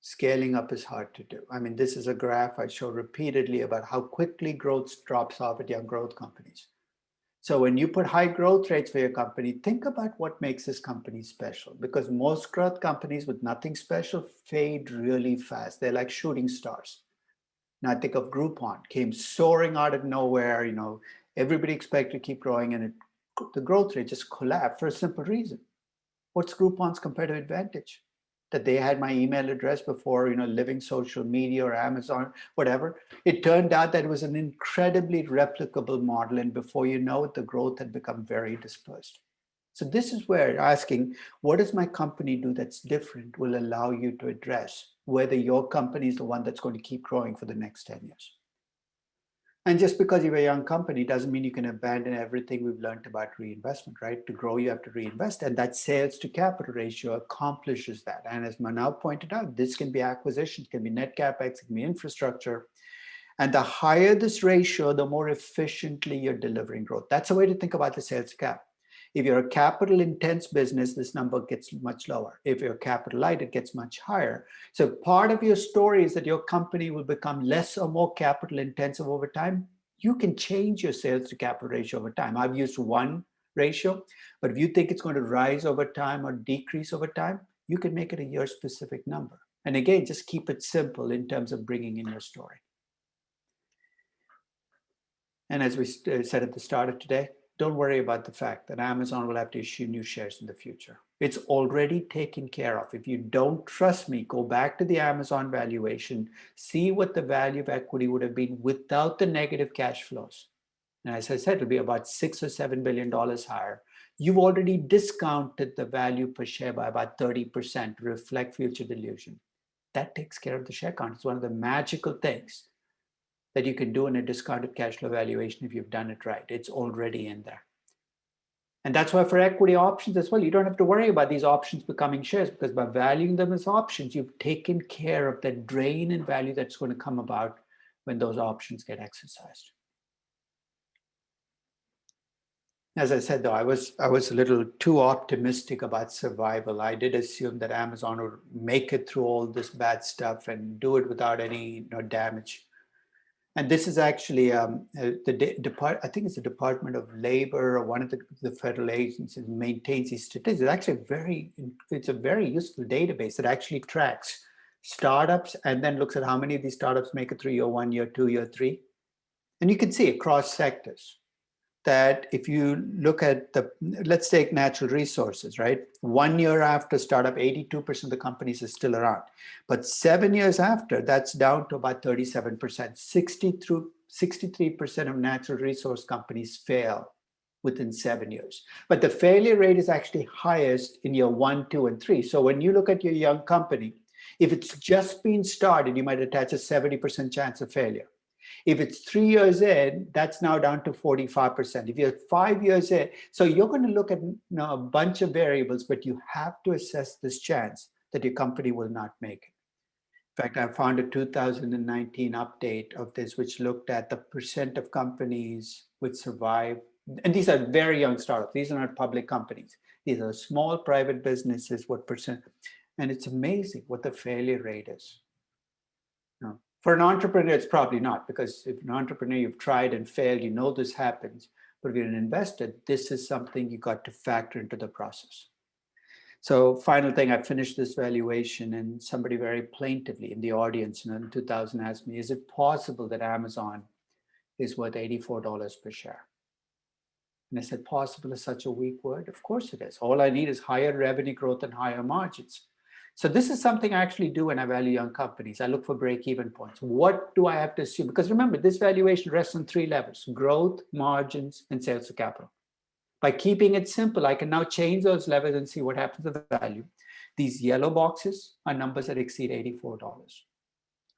scaling up is hard to do. I mean, this is a graph I show repeatedly about how quickly growth drops off at young growth companies. So when you put high growth rates for your company, think about what makes this company special, because most growth companies with nothing special fade really fast. They're like shooting stars. Now I think of Groupon, came soaring out of nowhere, everybody expected to keep growing, and the growth rate just collapsed for a simple reason. What's Groupon's competitive advantage? That they had my email address before, Living Social Media or Amazon, whatever. It turned out that it was an incredibly replicable model, and before you know it, the growth had become very dispersed. So this is where asking, what does my company do that's different, will allow you to address whether your company is the one that's going to keep growing for the next 10 years. And just because you're a young company doesn't mean you can abandon everything we've learned about reinvestment, right? To grow, you have to reinvest, and that sales to capital ratio accomplishes that. And as Manav pointed out, this can be acquisitions, can be net capex, it can be infrastructure. And the higher this ratio, the more efficiently you're delivering growth. That's a way to think about the sales to cap. If you're a capital intense business, this number gets much lower. If you're capital light, it gets much higher. So part of your story is that your company will become less or more capital intensive over time. You can change your sales to capital ratio over time. I've used one ratio, but if you think it's going to rise over time or decrease over time, you can make it a year specific number. And again, just keep it simple in terms of bringing in your story. And as we said at the start of today, don't worry about the fact that Amazon will have to issue new shares in the future. It's already taken care of. If you don't trust me, go back to the Amazon valuation, see what the value of equity would have been without the negative cash flows. And as I said, it'll be about $6 or $7 billion higher. You've already discounted the value per share by about 30% to reflect future dilution. that takes care of the share count. It's one of the magical things that you can do in a discounted cash flow valuation if you've done it right. It's already in there. And that's why for equity options as well, you don't have to worry about these options becoming shares, because by valuing them as options, you've taken care of the drain in value that's going to come about when those options get exercised. As I said, though, I was a little too optimistic about survival. I did assume that Amazon would make it through all this bad stuff and do it without any damage. And this is actually I think it's the Department of Labor, or one of the federal agencies maintains these statistics. It's actually it's a very useful database that actually tracks startups and then looks at how many of these startups make it through year 1, year 2, year 3. And you can see across sectors that if you look at let's take natural resources, right? 1 year after startup, 82% of the companies are still around. But 7 years after, that's down to about 37%. 63% of natural resource companies fail within 7 years. But the failure rate is actually highest in year 1, 2, and 3. So when you look at your young company, if it's just been started, you might attach a 70% chance of failure. If it's 3 years in, that's now down to 45%. If you're 5 years in, so you're going to look at a bunch of variables, but you have to assess this chance that your company will not make it. In fact, I found a 2019 update of this, which looked at the percent of companies which survive. And these are very young startups. These are not public companies. These are small private businesses, what percent. And it's amazing what the failure rate is. For an entrepreneur, it's probably not, because if an entrepreneur, you've tried and failed, you know this happens. But if you're an investor, this is something you got to factor into the process. So final thing, I finished this valuation, and somebody very plaintively in the audience in 2000 asked me, is it possible that Amazon is worth $84 per share? And I said, possible is such a weak word. Of course it is. All I need is higher revenue growth and higher margins. So this is something I actually do when I value young companies. I look for break-even points. What do I have to assume? Because remember, this valuation rests on 3 levels: growth, margins, and sales to capital. By keeping it simple, I can now change those levels and see what happens to the value. These yellow boxes are numbers that exceed $84.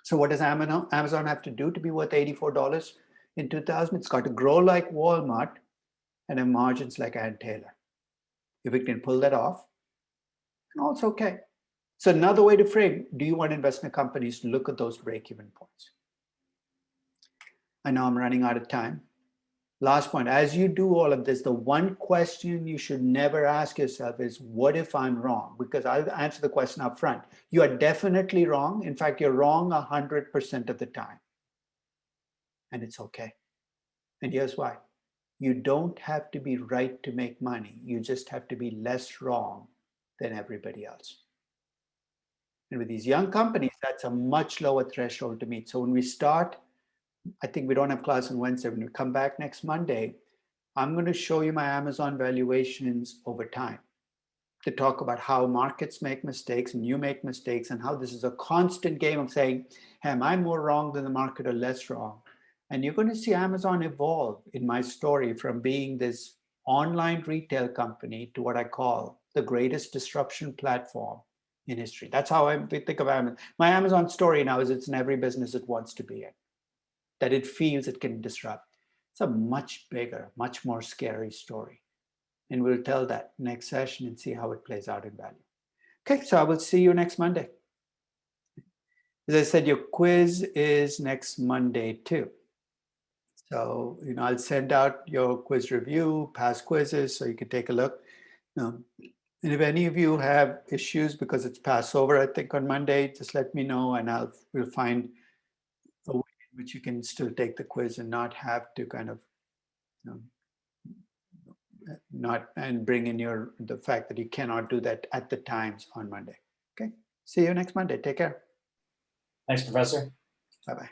So what does Amazon have to do to be worth $84 in 2000? It's got to grow like Walmart and have margins like Ann Taylor. If it can pull that off, then all's okay. So another way to frame, do you want to invest in companies to look at those break-even points? I know I'm running out of time. Last point, as you do all of this, the one question you should never ask yourself is, what if I'm wrong? Because I'll answer the question up front. You are definitely wrong. In fact, you're wrong 100% of the time. And it's okay. And here's why. You don't have to be right to make money. You just have to be less wrong than everybody else. And with these young companies, that's a much lower threshold to meet. So when we start, I think we don't have class on Wednesday. When we come back next Monday, I'm going to show you my Amazon valuations over time to talk about how markets make mistakes and you make mistakes, and how this is a constant game of saying, hey, am I more wrong than the market or less wrong? And you're going to see Amazon evolve in my story from being this online retail company to what I call the greatest disruption platform in history. That's how I think of Amazon. My Amazon story now is it's in every business it wants to be in, that it feels it can disrupt. It's a much bigger, much more scary story. And we'll tell that next session and see how it plays out in value. Okay, so I will see you next Monday. As I said, your quiz is next Monday too. So, I'll send out your quiz review, past quizzes, so you can take a look. And if any of you have issues, because it's Passover, I think on Monday, just let me know, and we'll find a way in which you can still take the quiz and not have to kind of, not and bring in the fact that you cannot do that at the times on Monday. Okay, see you next Monday. Take care. Thanks, Professor. Bye-bye.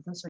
Professor